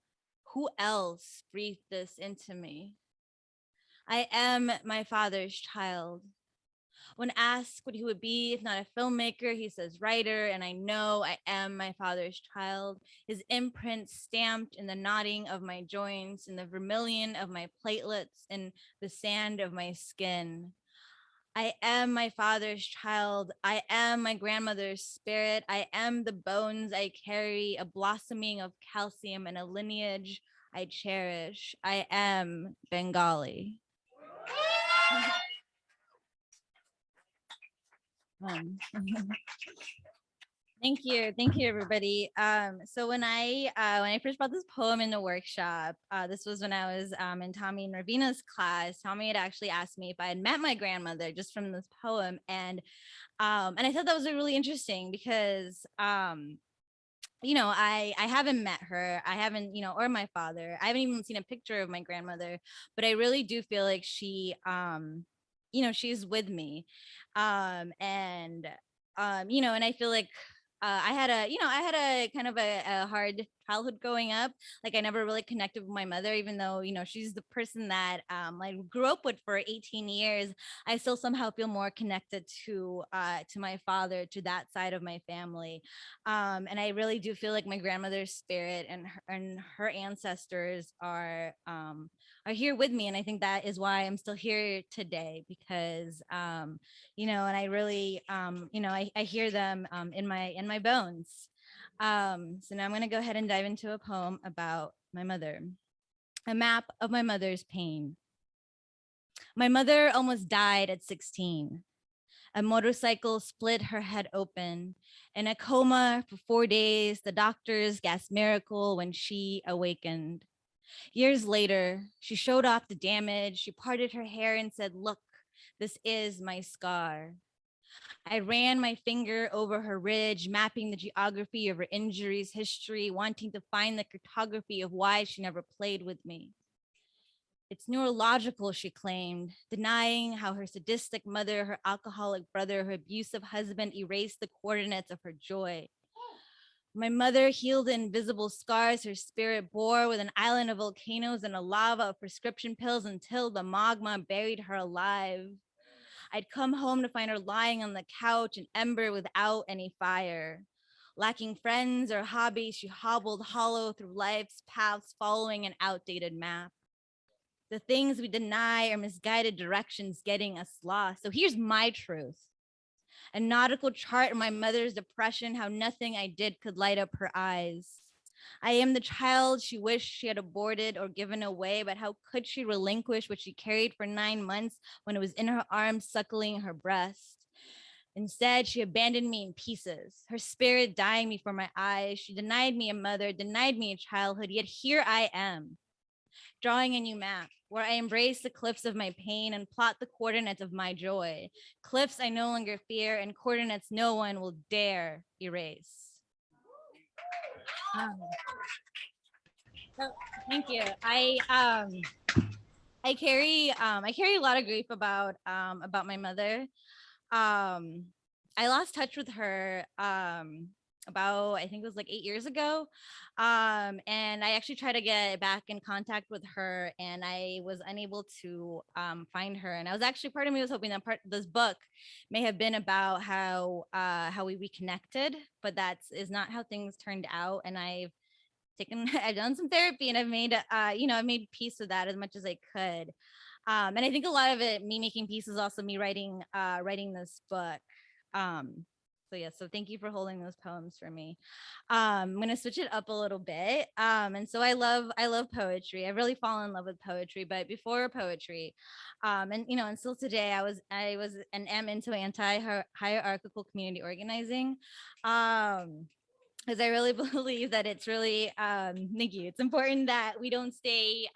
Who else breathed this into me? I am my father's child. When asked what he would be if not a filmmaker, he says writer, and I know I am my father's child. His imprint stamped in the knotting of my joints, in the vermilion of my platelets, in the sand of my skin. I am my father's child. I am my grandmother's spirit. I am the bones I carry, a blossoming of calcium and a lineage I cherish. I am Bengali. Thank you, everybody. So when I first brought this poem in the workshop, this was when I was in Tommy and Ravina's class. Tommy had actually asked me if I had met my grandmother just from this poem, and I thought that was really interesting because I haven't met her. I haven't, or my father. I haven't even seen a picture of my grandmother, but I really do feel like she she's with me. And I feel like I had a kind of a hard childhood growing up. Like I never really connected with my mother, even though, she's the person that I grew up with for 18 years. I still somehow feel more connected to my father, to that side of my family. And I really do feel like my grandmother's spirit and her ancestors are here with me. And I think that is why I'm still here today, because and I really I hear them in my bones. So now I'm going to go ahead and dive into a poem about my mother. A map of my mother's pain. My mother almost died at 16. A motorcycle split her head open. In a coma for 4 days, the doctors gasped miracle when she awakened. Years later, she showed off the damage. She parted her hair and said, "Look, this is my scar." I ran my finger over her ridge, mapping the geography of her injuries, history, wanting to find the cartography of why she never played with me. It's neurological, she claimed, denying how her sadistic mother, her alcoholic brother, her abusive husband erased the coordinates of her joy. My mother healed the invisible scars her spirit bore with an island of volcanoes and a lava of prescription pills until the magma buried her alive. I'd come home to find her lying on the couch, an ember without any fire. Lacking friends or hobbies, she hobbled hollow through life's paths, following an outdated map. The things we deny are misguided directions getting us lost. So here's my truth. A nautical chart of my mother's depression, how nothing I did could light up her eyes. I am the child she wished she had aborted or given away, but how could she relinquish what she carried for 9 months when it was in her arms suckling her breast? Instead, she abandoned me in pieces, her spirit dying before my eyes. She denied me a mother, denied me a childhood, yet here I am, drawing a new map where I embrace the cliffs of my pain and plot the coordinates of my joy. Cliffs I no longer fear and coordinates no one will dare erase. So, thank you. I carry a lot of grief about my mother. I lost touch with her about, I think it was like 8 years ago. And I actually tried to get back in contact with her and I was unable to find her. And I was actually, part of me was hoping that this book may have been about how we reconnected, but that is not how things turned out. And I've done some therapy and I've made, I've made peace with that as much as I could. And I think a lot of it, me making peace, is also me writing this book. So thank you for holding those poems for me. I'm going to switch it up a little bit. And so I love poetry. I really fallen in love with poetry, but before poetry, and still today, I was and am into anti-hierarchical community organizing. Because I really believe that it's really, thank you. It's important that we don't stay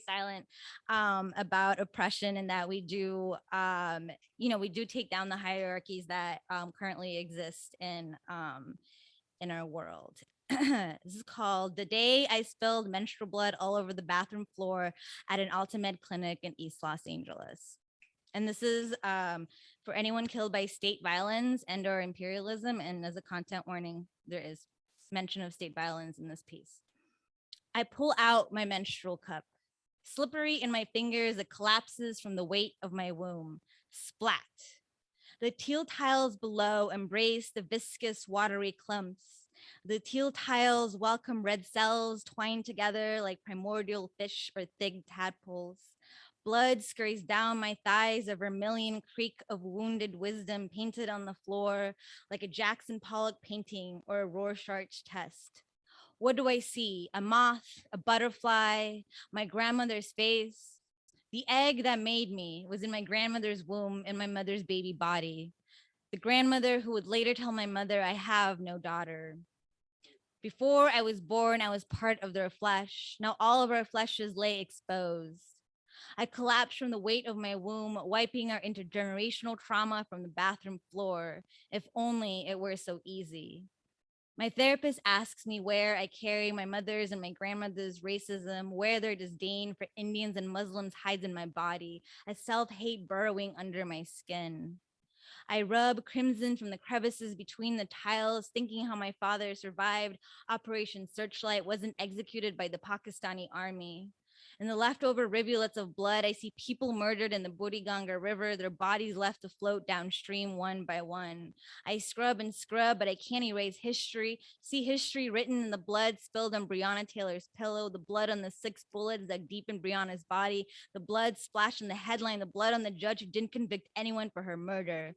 silent about oppression, and that we do, we do take down the hierarchies that currently exist in our world. This is called "The Day I Spilled Menstrual Blood All Over the Bathroom Floor at an Altamed Clinic in East Los Angeles." And this is for anyone killed by state violence and or imperialism. And as a content warning, there is mention of state violence in this piece. I pull out my menstrual cup. Slippery in my fingers, it collapses from the weight of my womb. Splat. The teal tiles below embrace the viscous, watery clumps. The teal tiles welcome red cells twined together like primordial fish or thick tadpoles. Blood scurries down my thighs, a vermilion creek of wounded wisdom painted on the floor like a Jackson Pollock painting or a Rorschach's test. What do I see? A moth, a butterfly, my grandmother's face. The egg that made me was in my grandmother's womb in my mother's baby body. The grandmother who would later tell my mother, I have no daughter. Before I was born, I was part of their flesh. Now all of our fleshes lay exposed. I collapsed from the weight of my womb, wiping our intergenerational trauma from the bathroom floor. If only it were so easy. My therapist asks me where I carry my mother's and my grandmother's racism, where their disdain for Indians and Muslims hides in my body, a self-hate burrowing under my skin. I rub crimson from the crevices between the tiles, thinking how my father survived Operation Searchlight, wasn't executed by the Pakistani army. In the leftover rivulets of blood, I see people murdered in the Buriganga River, their bodies left to float downstream one by one. I scrub and scrub, but I can't erase history. See history written in the blood spilled on Breonna Taylor's pillow, the blood on the 6 bullets dug deep in Breonna's body, the blood splashed in the headline, the blood on the judge who didn't convict anyone for her murder.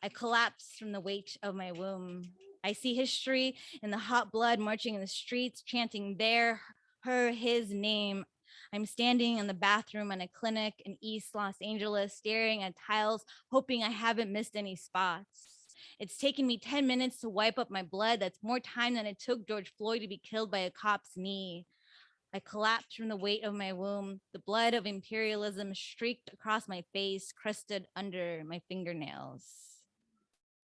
I collapse from the weight of my womb. I see history in the hot blood marching in the streets, chanting their, her, his name. I'm standing in the bathroom in a clinic in East Los Angeles, staring at tiles, hoping I haven't missed any spots. It's taken me 10 minutes to wipe up my blood. That's more time than it took George Floyd to be killed by a cop's knee. I collapsed from the weight of my womb. The blood of imperialism streaked across my face, crusted under my fingernails.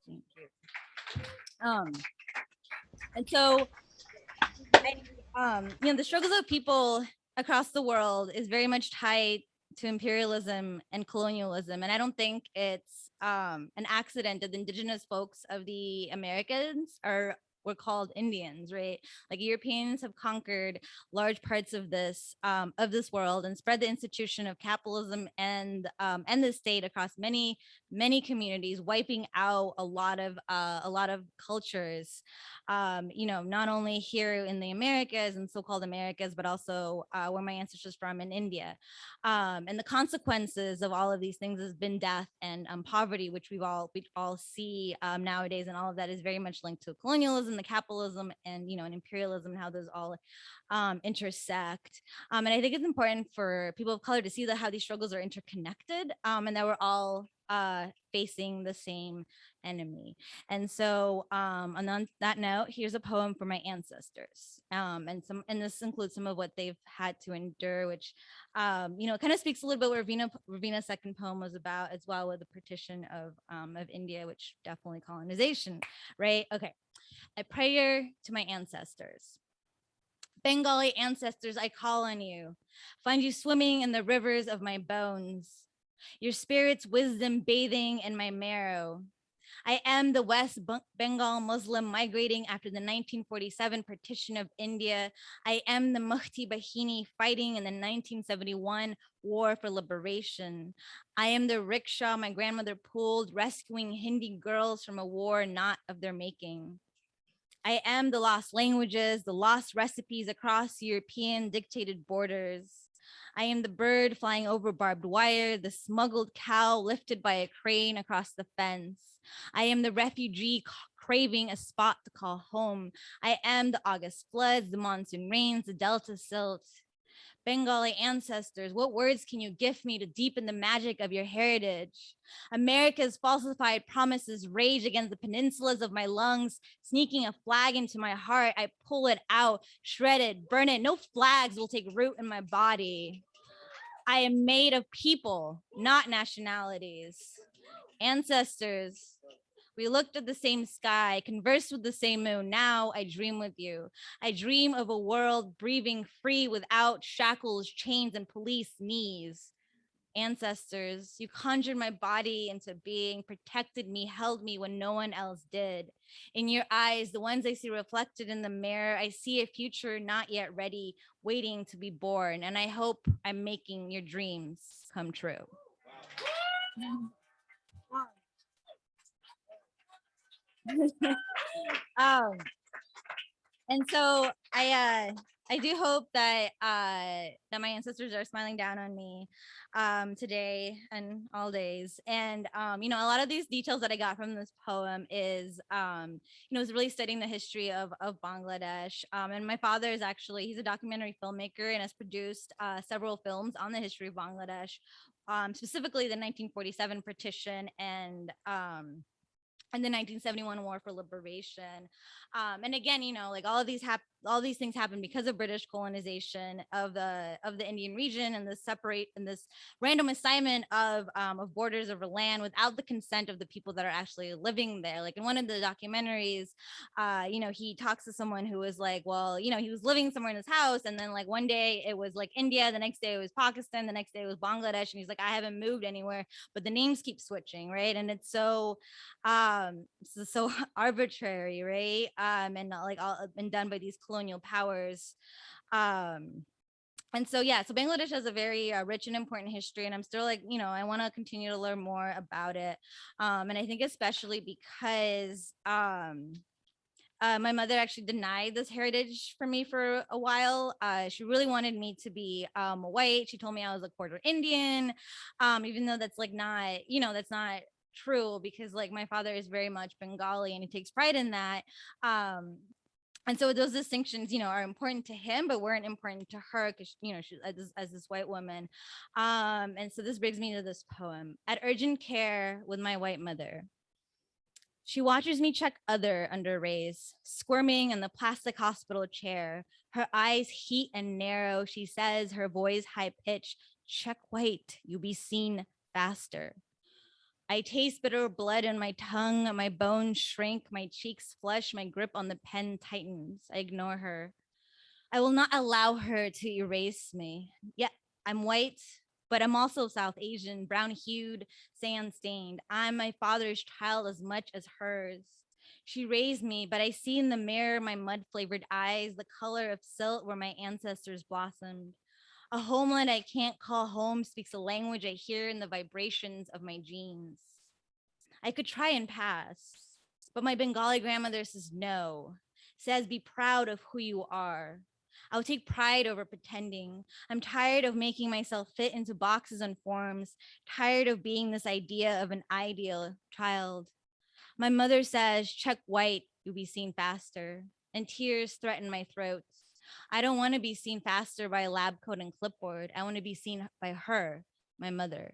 Thank you. And so, the struggles of people across the world is very much tied to imperialism and colonialism. And I don't think it's an accident that the indigenous folks of the Americas are were called Indians, right? Like Europeans have conquered large parts of this world and spread the institution of capitalism and the state across many communities, wiping out a lot of cultures. Not only here in the Americas and so-called Americas, but also where my ancestors from in India. And the consequences of all of these things has been death and poverty, which we all see nowadays, and all of that is very much linked to colonialism, the capitalism, and and imperialism, and how those all intersect. And I think it's important for people of color to see that how these struggles are interconnected, and that we're all facing the same enemy. And so on that note, here's a poem for my ancestors, and this includes some of what they've had to endure, which kind of speaks a little bit what Ravina's second poem was about as well, with the partition of India, which definitely colonization, right? Okay. A prayer to my ancestors. Bengali ancestors, I call on you. Find you swimming in the rivers of my bones. Your spirit's wisdom bathing in my marrow. I am the West Bengal Muslim migrating after the 1947 partition of India. I am the Mukti Bahini fighting in the 1971 war for liberation. I am the rickshaw my grandmother pulled, rescuing Hindi girls from a war not of their making. I am the lost languages, the lost recipes across European dictated borders. I am the bird flying over barbed wire, the smuggled cow lifted by a crane across the fence. I am the refugee craving a spot to call home. I am the August floods, the monsoon rains, the delta silt. Bengali ancestors, what words can you gift me to deepen the magic of your heritage? America's falsified promises rage against the peninsulas of my lungs, sneaking a flag into my heart. I pull it out, shred it, burn it. No flags will take root in my body. I am made of people, not nationalities. Ancestors, we looked at the same sky, conversed with the same moon. Now I dream with you. I dream of a world breathing free without shackles, chains, and police knees. Ancestors, you conjured my body into being, protected me, held me when no one else did. In your eyes, the ones I see reflected in the mirror, I see a future not yet ready, waiting to be born. And I hope I'm making your dreams come true. And so I do hope that that my ancestors are smiling down on me today and all days. And a lot of these details that I got from this poem is is really studying the history of Bangladesh. And my father is actually, he's a documentary filmmaker and has produced several films on the history of Bangladesh, specifically the 1947 partition and the 1971 war for liberation. And again, like all these things happen because of British colonization of the Indian region, and this random assignment of borders over land without the consent of the people that are actually living there. Like in one of the documentaries, he talks to someone who was like, well, he was living somewhere in his house, and then like one day it was like India, the next day it was Pakistan, the next day it was Bangladesh, and he's like, I haven't moved anywhere, but the names keep switching, right? And it's so arbitrary, right? And not like all been done by these colonial powers. And so so Bangladesh has a very rich and important history, and I'm still like, I want to continue to learn more about it. And I think especially because my mother actually denied this heritage for me for a while. She really wanted me to be white. She told me I was like quarter Indian, even though that's like not, that's not true, because like my father is very much Bengali and he takes pride in that. And so those distinctions, are important to him, but weren't important to her because, she as this white woman. And so this brings me to this poem. At urgent care with my white mother. She watches me check other under rays, squirming in the plastic hospital chair. Her eyes heat and narrow. She says, her voice high pitched, check white, you be seen faster. I taste bitter blood in my tongue, my bones shrink, my cheeks flush, my grip on the pen tightens. I ignore her. I will not allow her to erase me. Yeah, I'm white, but I'm also South Asian, brown hued, sand stained. I'm my father's child as much as hers. She raised me, but I see in the mirror my mud-flavored eyes, the color of silt where my ancestors blossomed. A homeland I can't call home speaks a language I hear in the vibrations of my genes. I could try and pass, but my Bengali grandmother says no, says be proud of who you are. I'll take pride over pretending. I'm tired of making myself fit into boxes and forms, tired of being this idea of an ideal child. My mother says, check white, you'll be seen faster, and tears threaten my throat. I don't want to be seen faster by a lab coat and clipboard. I want to be seen by her, my mother.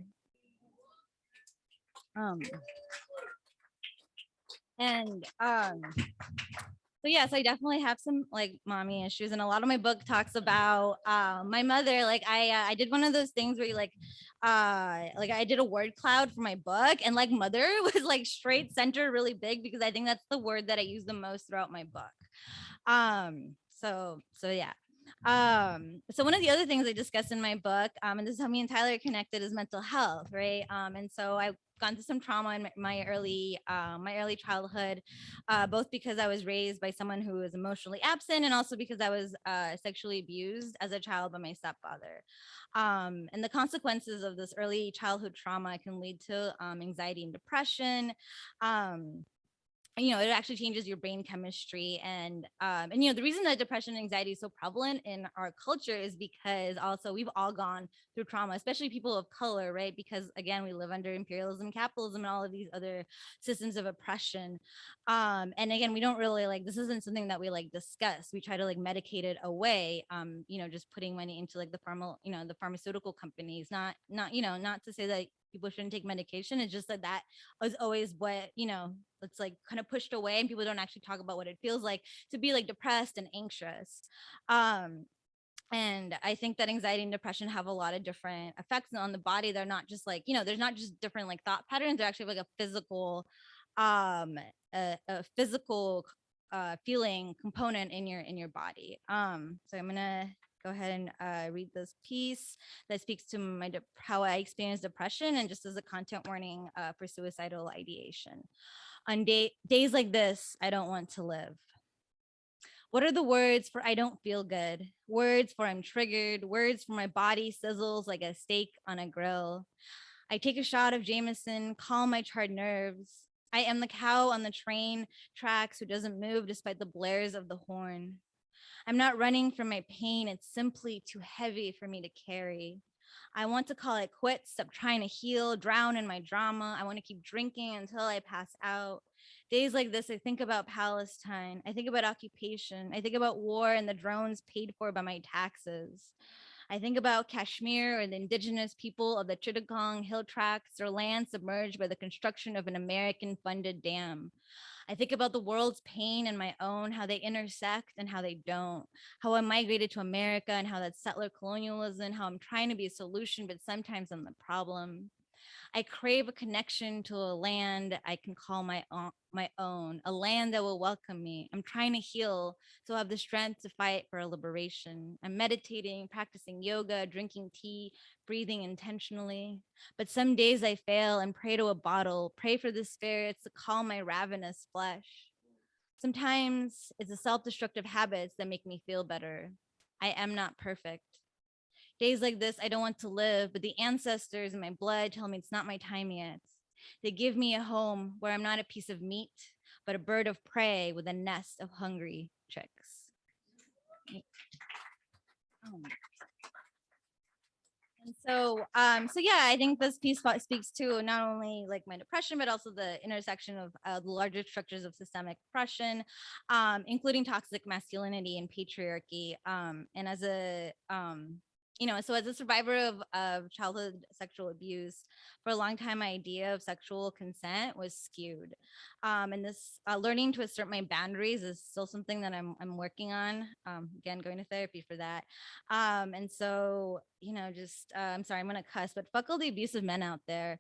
So yes, I definitely have some like mommy issues, and a lot of my book talks about my mother. Like I did one of those things where you like I did a word cloud for my book, and like mother was like straight center really big because I think that's the word that I use the most throughout my book. So yeah. So one of the other things I discuss in my book, and this is how me and Tyler are connected, is mental health, right? And so I've gone through some trauma in my early childhood, both because I was raised by someone who was emotionally absent, and also because I was sexually abused as a child by my stepfather. And the consequences of this early childhood trauma can lead to anxiety and depression. It actually changes your brain chemistry, and the reason that depression and anxiety is so prevalent in our culture is because also we've all gone through trauma, especially people of color, right? Because again, we live under imperialism, capitalism, and all of these other systems of oppression. And again, we don't really this isn't something that we discuss. We try to medicate it away, just putting money into the pharmaceutical companies. Not to say that people shouldn't take medication. It's just that is always what it's kind of pushed away, and people don't actually talk about what it feels like to be depressed and anxious. And I think that anxiety and depression have a lot of different effects on the body. They're not just there's not just different thought patterns. They're actually a physical feeling component in your body. So I'm gonna go ahead and read this piece that speaks to how I experience depression, and just as a content warning for suicidal ideation. On days like this, I don't want to live. What are the words for I don't feel good? Words for I'm triggered, words for my body sizzles like a steak on a grill. I take a shot of Jameson, calm my charred nerves. I am the cow on the train tracks who doesn't move despite the blares of the horn. I'm not running from my pain. It's simply too heavy for me to carry. I want to call it quits, stop trying to heal, drown in my drama. I want to keep drinking until I pass out. Days like this, I think about Palestine. I think about occupation. I think about war and the drones paid for by my taxes. I think about Kashmir or the indigenous people of the Chittagong Hill Tracts, their land submerged by the construction of an American-funded dam. I think about the world's pain and my own, how they intersect and how they don't, how I migrated to America and how that's settler colonialism, how I'm trying to be a solution, but sometimes I'm the problem. I crave a connection to a land I can call my own, a land that will welcome me. I'm trying to heal, so I have the strength to fight for a liberation. I'm meditating, practicing yoga, drinking tea, breathing intentionally. But some days I fail and pray to a bottle, pray for the spirits to calm my ravenous flesh. Sometimes it's the self-destructive habits that make me feel better. I am not perfect. Days like this, I don't want to live, but the ancestors in my blood tell me it's not my time yet. They give me a home where I'm not a piece of meat, but a bird of prey with a nest of hungry chicks. And so yeah, I think this piece speaks to not only my depression, but also the intersection of the larger structures of systemic oppression, including toxic masculinity and patriarchy. And as a so as a survivor of childhood sexual abuse, for a long time, my idea of sexual consent was skewed. And this learning to assert my boundaries is still something that I'm working on. Again, going to therapy for that. And so, I'm sorry, I'm gonna cuss, but fuck all the abusive men out there,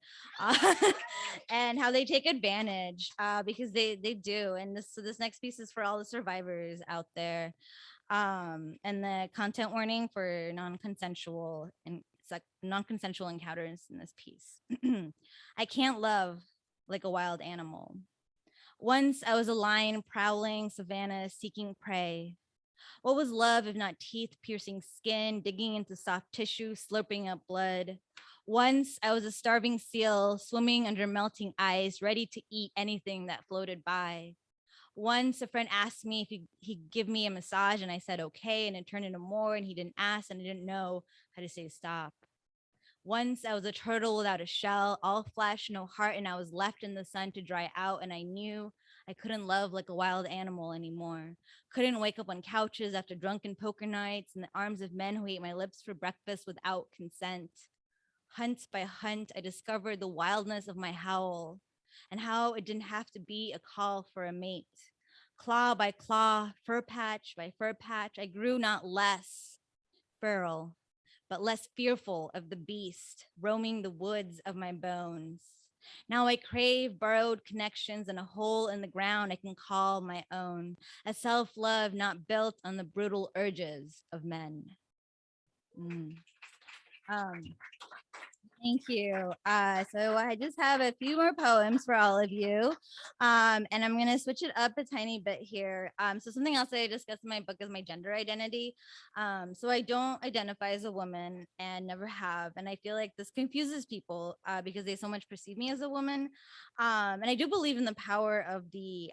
and how they take advantage, because they do. And this next piece is for all the survivors out there. And the content warning for non-consensual encounters in this piece. I can't love like a wild animal. Once I was a lion prowling savannas seeking prey. What was love if not teeth piercing skin, digging into soft tissue, slurping up blood? Once I was a starving seal swimming under melting ice, ready to eat anything that floated by. Once a friend asked me if he'd give me a massage, and I said okay, and it turned into more, and he didn't ask, and I didn't know how to say stop. Once I was a turtle without a shell, all flesh, no heart, and I was left in the sun to dry out, and I knew I couldn't love like a wild animal anymore. Couldn't wake up on couches after drunken poker nights in the arms of men who ate my lips for breakfast without consent. Hunt by hunt, I discovered the wildness of my howl and how it didn't have to be a call for a mate. Claw by claw, fur patch by fur patch, I grew not less feral, but less fearful of the beast roaming the woods of my bones. Now I crave borrowed connections and a hole in the ground I can call my own, a self-love not built on the brutal urges of men. Thank you. So I just have a few more poems for all of you. And I'm going to switch it up a tiny bit here. So something else that I discussed in my book is my gender identity. So I don't identify as a woman and never have. And I feel like this confuses people because they so much perceive me as a woman. And I do believe in the power of the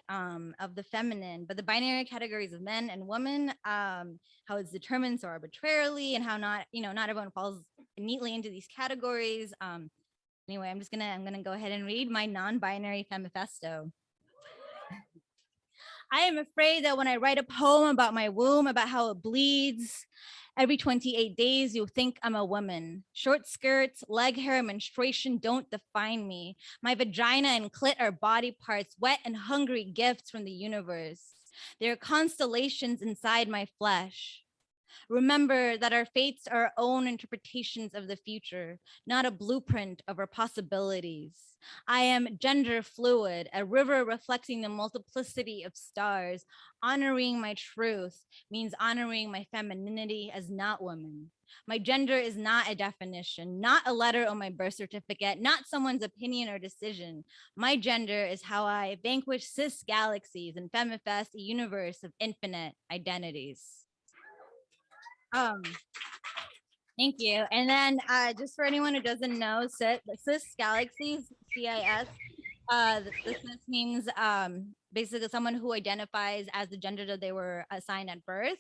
feminine, but the binary categories of men and women, how it's determined so arbitrarily, and how not everyone falls neatly into these categories. Anyway, I'm gonna go ahead and read my non-binary femifesto. I am afraid that when I write a poem about my womb, about how it bleeds every 28 days, you'll think I'm a woman. Short skirts, leg hair, menstruation don't define me. My vagina and clit are body parts, wet and hungry gifts from the universe. They are constellations inside my flesh. Remember that our fates are our own interpretations of the future, not a blueprint of our possibilities. I am gender fluid, a river reflecting the multiplicity of stars. Honoring my truth means honoring my femininity as not woman. My gender is not a definition, not a letter on my birth certificate, not someone's opinion or decision. My gender is how I vanquish cis galaxies and femifest a universe of infinite identities. Thank you. And then just for anyone who doesn't know, cis galaxies, CIS, this means basically someone who identifies as the gender that they were assigned at birth.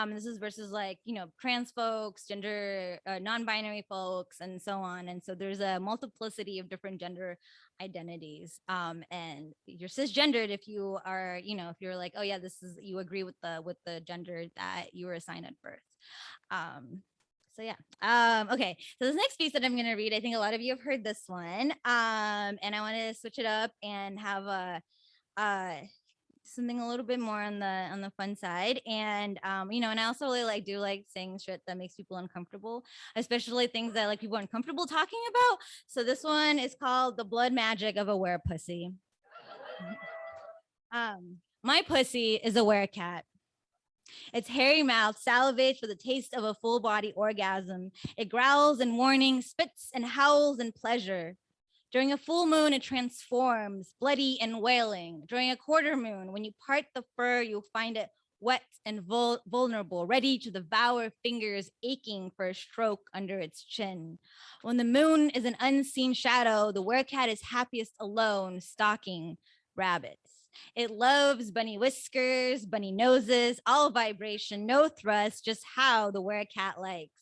This is versus like, trans folks, gender, non-binary folks, and so on. And so there's a multiplicity of different gender identities. And you're cisgendered if you are, if you're like, oh yeah, you agree with the gender that you were assigned at birth. So yeah. Okay. So this next piece that I'm going to read, I think a lot of you have heard this one. And I want to switch it up and have something a little bit more on the fun side. And and I also really do like saying shit that makes people uncomfortable, especially things that like people are uncomfortable talking about. So this one is called The Blood Magic of a Werepussy. My pussy is a werecat. Its hairy mouth salivates for the taste of a full body orgasm. It growls in warning, spits and howls in pleasure. During a full moon, it transforms, bloody and wailing. During a quarter moon, when you part the fur, you'll find it wet and vulnerable, ready to devour fingers aching for a stroke under its chin. When the moon is an unseen shadow, the werecat is happiest alone, stalking rabbits. It loves bunny whiskers, bunny noses, all vibration, no thrust, just how the werecat likes.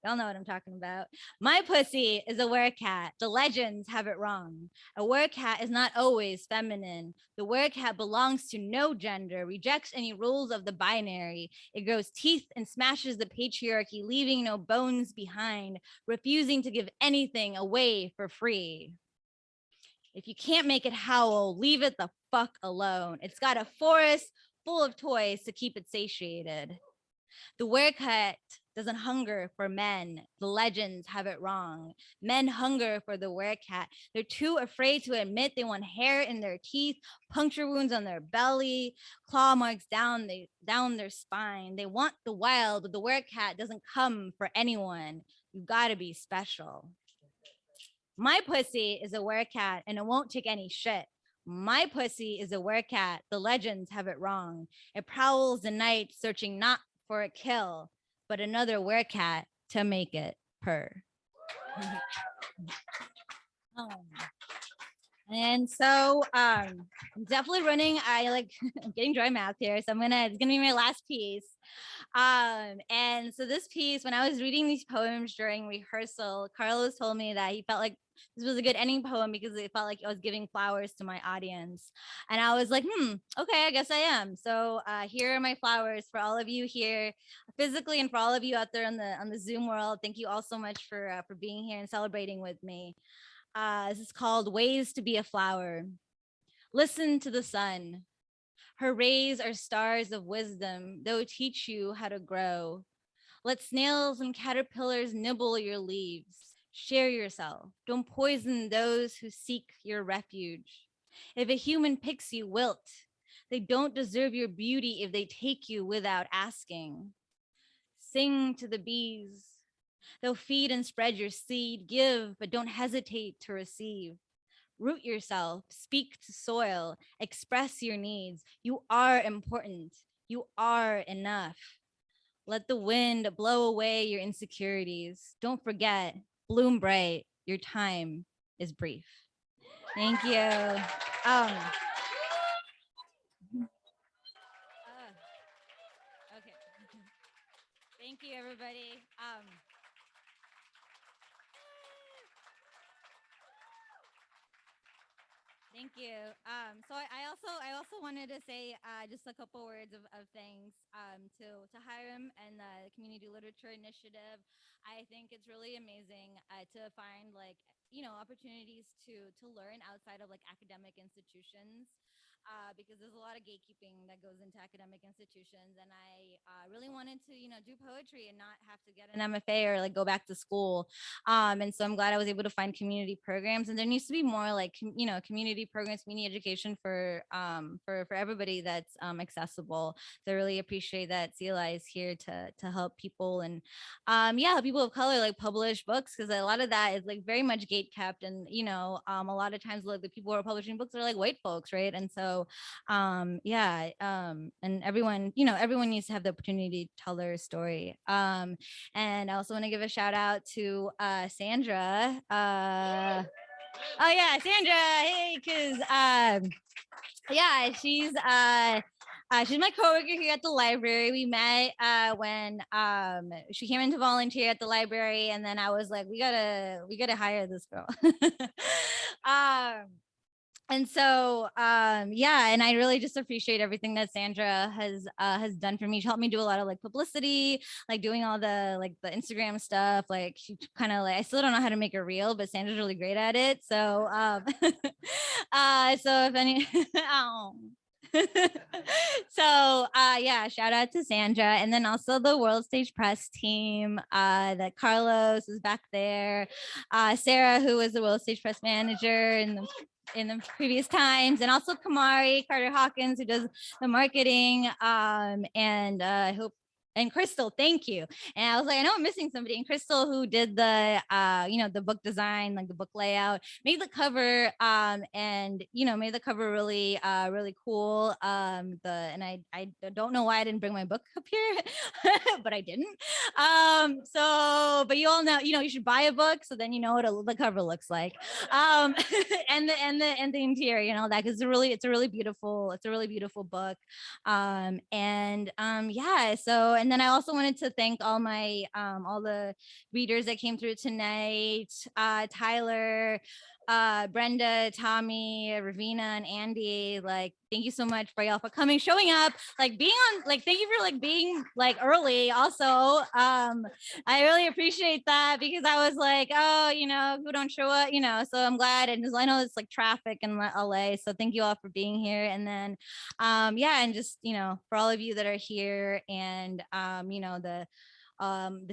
Y'all know what I'm talking about. My pussy is a werecat. The legends have it wrong. A werecat is not always feminine. The werecat belongs to no gender, rejects any rules of the binary. It grows teeth and smashes the patriarchy, leaving no bones behind, refusing to give anything away for free. If you can't make it howl, leave it the fuck alone. It's got a forest full of toys to keep it satiated. The werecat doesn't hunger for men. The legends have it wrong. Men hunger for the werecat. They're too afraid to admit they want hair in their teeth, puncture wounds on their belly, claw marks down their spine. They want the wild, but the werecat doesn't come for anyone. You gotta be special. My pussy is a werecat and it won't take any shit. My pussy is a werecat. The legends have it wrong. It prowls the night, searching not for a kill, but another werecat to make it purr. And so I'm definitely running. I'm getting dry mouth here. So it's gonna be my last piece. And so this piece, when I was reading these poems during rehearsal, Carlos told me that he felt like this was a good ending poem because it felt like I was giving flowers to my audience. And I was like, okay, I guess I am. So here are my flowers for all of you here physically and for all of you out there on the Zoom world. Thank you all so much for being here and celebrating with me. This is called Ways to Be a Flower. Listen to the sun. Her rays are stars of wisdom. They'll teach you how to grow. Let snails and caterpillars nibble your leaves. Share yourself. Don't poison those who seek your refuge. If a human picks you, wilt. They don't deserve your beauty if they take you without asking. Sing to the bees. They'll feed and spread your seed. Give, but don't hesitate to receive. Root yourself, speak to soil, express your needs. You are important. You are enough. Let the wind blow away your insecurities. Don't forget, bloom bright. Your time is brief. Thank you. Okay. Thank you, everybody. Thank you. So I also wanted to say just a couple words of thanks to Hiram and the Community Literature Initiative. I think it's really amazing to find opportunities to learn outside of academic institutions. Because there's a lot of gatekeeping that goes into academic institutions, and I really wanted to, do poetry and not have to get an MFA or go back to school. And so I'm glad I was able to find community programs, and there needs to be more community programs, community education for everybody that's accessible. So I really appreciate that CLI is here to help people and help people of color publish books, because a lot of that is very much gate kept, and a lot of times the people who are publishing books are white folks, right? And so and everyone needs to have the opportunity to tell their story. And I also want to give a shout out to Sandra. Sandra, hey, because she's my coworker here at the library. We met when she came in to volunteer at the library, and then I was like, we gotta hire this girl. And so and I really just appreciate everything that Sandra has done for me. She helped me do a lot of so doing all the Instagram stuff. She kind of I still don't know how to make a reel, but Sandra's really great at it. So so if any so shout out to Sandra, and then also the World Stage Press team that Carlos is back there, Sarah, who was the World Stage Press manager in the previous times, and also Kamari Carter Hawkins, who does the marketing, and I hope, and Crystal, thank you. And I was like, I know I'm missing somebody. And Crystal, who did the the book design, the book layout, made the cover, and made the cover really really cool. And I don't know why I didn't bring my book up here, but I didn't. But you all know, you should buy a book, so then you know what the cover looks like. And the interior, that, because it's a really beautiful book. So, and then I also wanted to thank all my all the readers that came through tonight, Tyler, Brenda, Tommy, Ravina, and Andy. Thank you so much for y'all for coming, showing up, being on, thank you for being early also. I really appreciate that, because I was oh, who don't show up, so I'm glad. And I know it's traffic in LA, so thank you all for being here. And then and just for all of you that are here, and the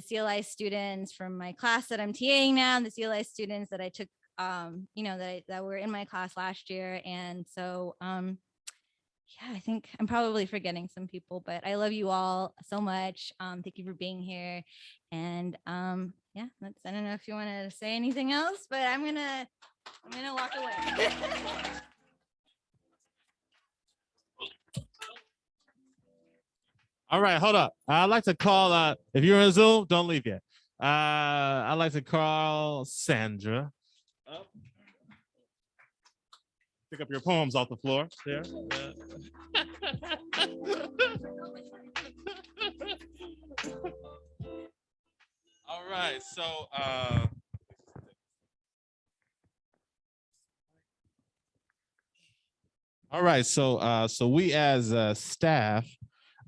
CLI students from my class that I'm TAing now, and the CLI students that I took that were in my class last year. And so I think I'm probably forgetting some people, but I love you all so much. Thank you for being here. And I don't know if you want to say anything else, but I'm gonna walk away. All right, hold up. I'd like to call, if you're in Zoom, don't leave yet. I'd like to call Sandra up. Pick up your poems off the floor there. All right, so so we as staff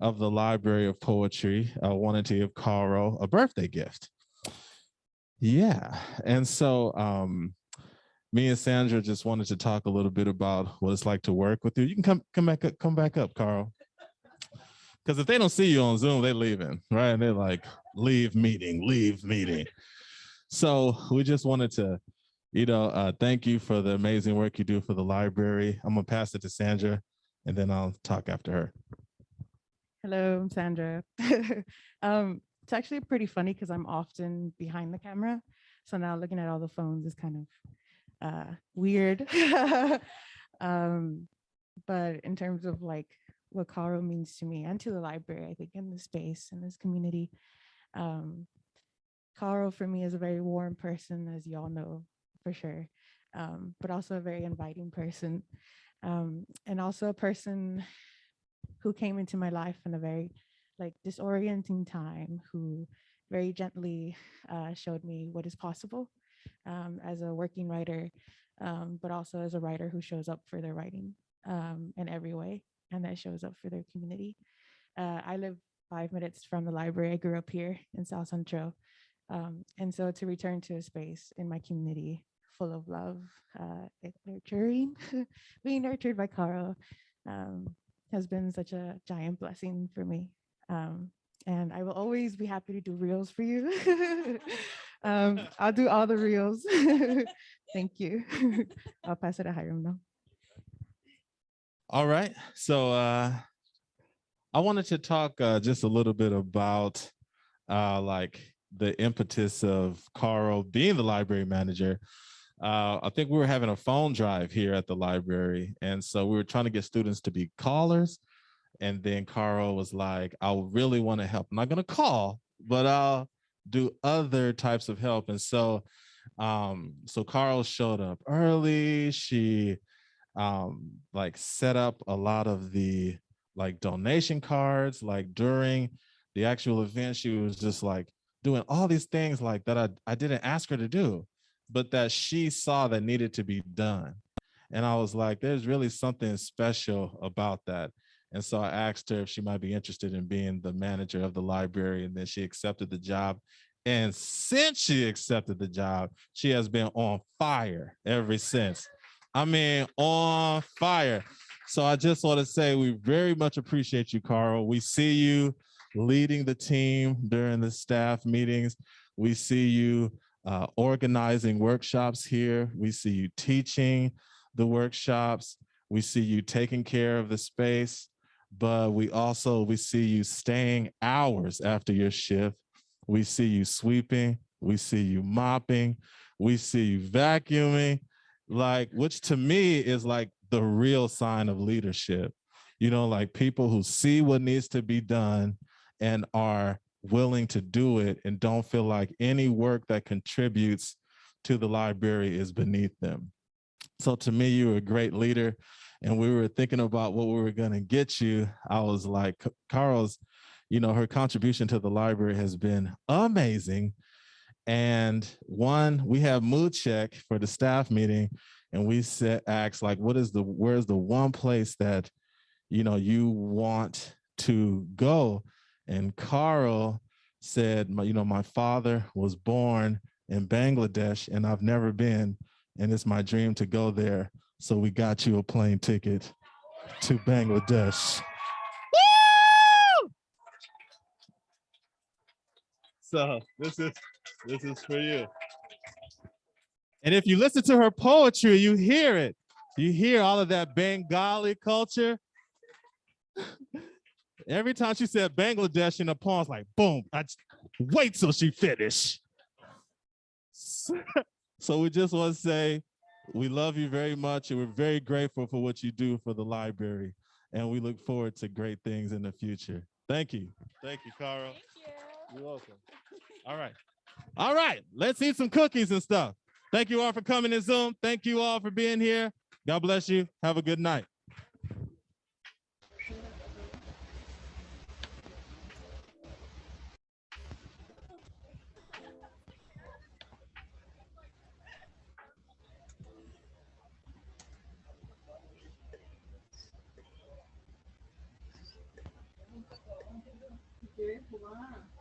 of the Library of Poetry wanted to give Karo a birthday gift. Yeah, and so me and Sandra just wanted to talk a little bit about what it's like to work with you. You can come back up, Karo. Because if they don't see you on Zoom, they're leaving, right? And they're like, leave meeting, leave meeting. So we just wanted to, thank you for the amazing work you do for the library. I'm gonna pass it to Sandra, and then I'll talk after her. Hello, I'm Sandra. It's actually pretty funny because I'm often behind the camera. So now looking at all the phones is kind of weird. But in terms of like what Karo means to me and to the library, I think in this space, in this community, Karo for me is a very warm person, as y'all know for sure, but also a very inviting person, and also a person who came into my life in a very like disorienting time, who very gently showed me what is possible as a working writer, but also as a writer who shows up for their writing in every way, and that shows up for their community. I live 5 minutes from the library. I grew up here in South Central. And so to return to a space in my community full of love, nurturing, being nurtured by Karo, has been such a giant blessing for me. And I will always be happy to do reels for you. I'll do all the reels. Thank you. I'll pass it to Hiram now. All right, so I wanted to talk just a little bit about like the impetus of Karo being the library manager. I think we were having a phone drive here at the library, and so we were trying to get students to be callers. And then Karo was like, I really want to help. I'm not going to call, but I'll do other types of help. And so Karo showed up early. She like set up a lot of the like donation cards. Like during the actual event, she was just like doing all these things like that I didn't ask her to do, but that she saw that needed to be done. And I was like, there's really something special about that. And so I asked her if she might be interested in being the manager of the library, and then she accepted the job. And since she accepted the job, she has been on fire ever since. I mean, on fire. So I just want to say we very much appreciate you, Karo. We see you leading the team during the staff meetings. We see you organizing workshops here. We see you teaching the workshops. We see you taking care of the space, but we see you staying hours after your shift. We see you sweeping. We see you mopping. We see you vacuuming, like, which to me is like the real sign of leadership. Like people who see what needs to be done and are willing to do it and don't feel like any work that contributes to the library is beneath them. So to me, you're a great leader. And we were thinking about what we were going to get you. I was like, Karo's, her contribution to the library has been amazing. And we have mood check for the staff meeting. And we asked like, where's the one place that, you want to go? And Karo said, my father was born in Bangladesh and I've never been, and it's my dream to go there. So we got you a plane ticket to Bangladesh. Woo! So this is for you. And if you listen to her poetry, you hear it. You hear all of that Bengali culture. Every time she said Bangladesh in the poem, it's like, boom, wait till she finish. So we just want to say, we love you very much, and we're very grateful for what you do for the library. And we look forward to great things in the future. Thank you. Thank you, Karo. Thank you. You're welcome. All right. All right. Let's eat some cookies and stuff. Thank you all for coming in Zoom. Thank you all for being here. God bless you. Have a good night. Wow.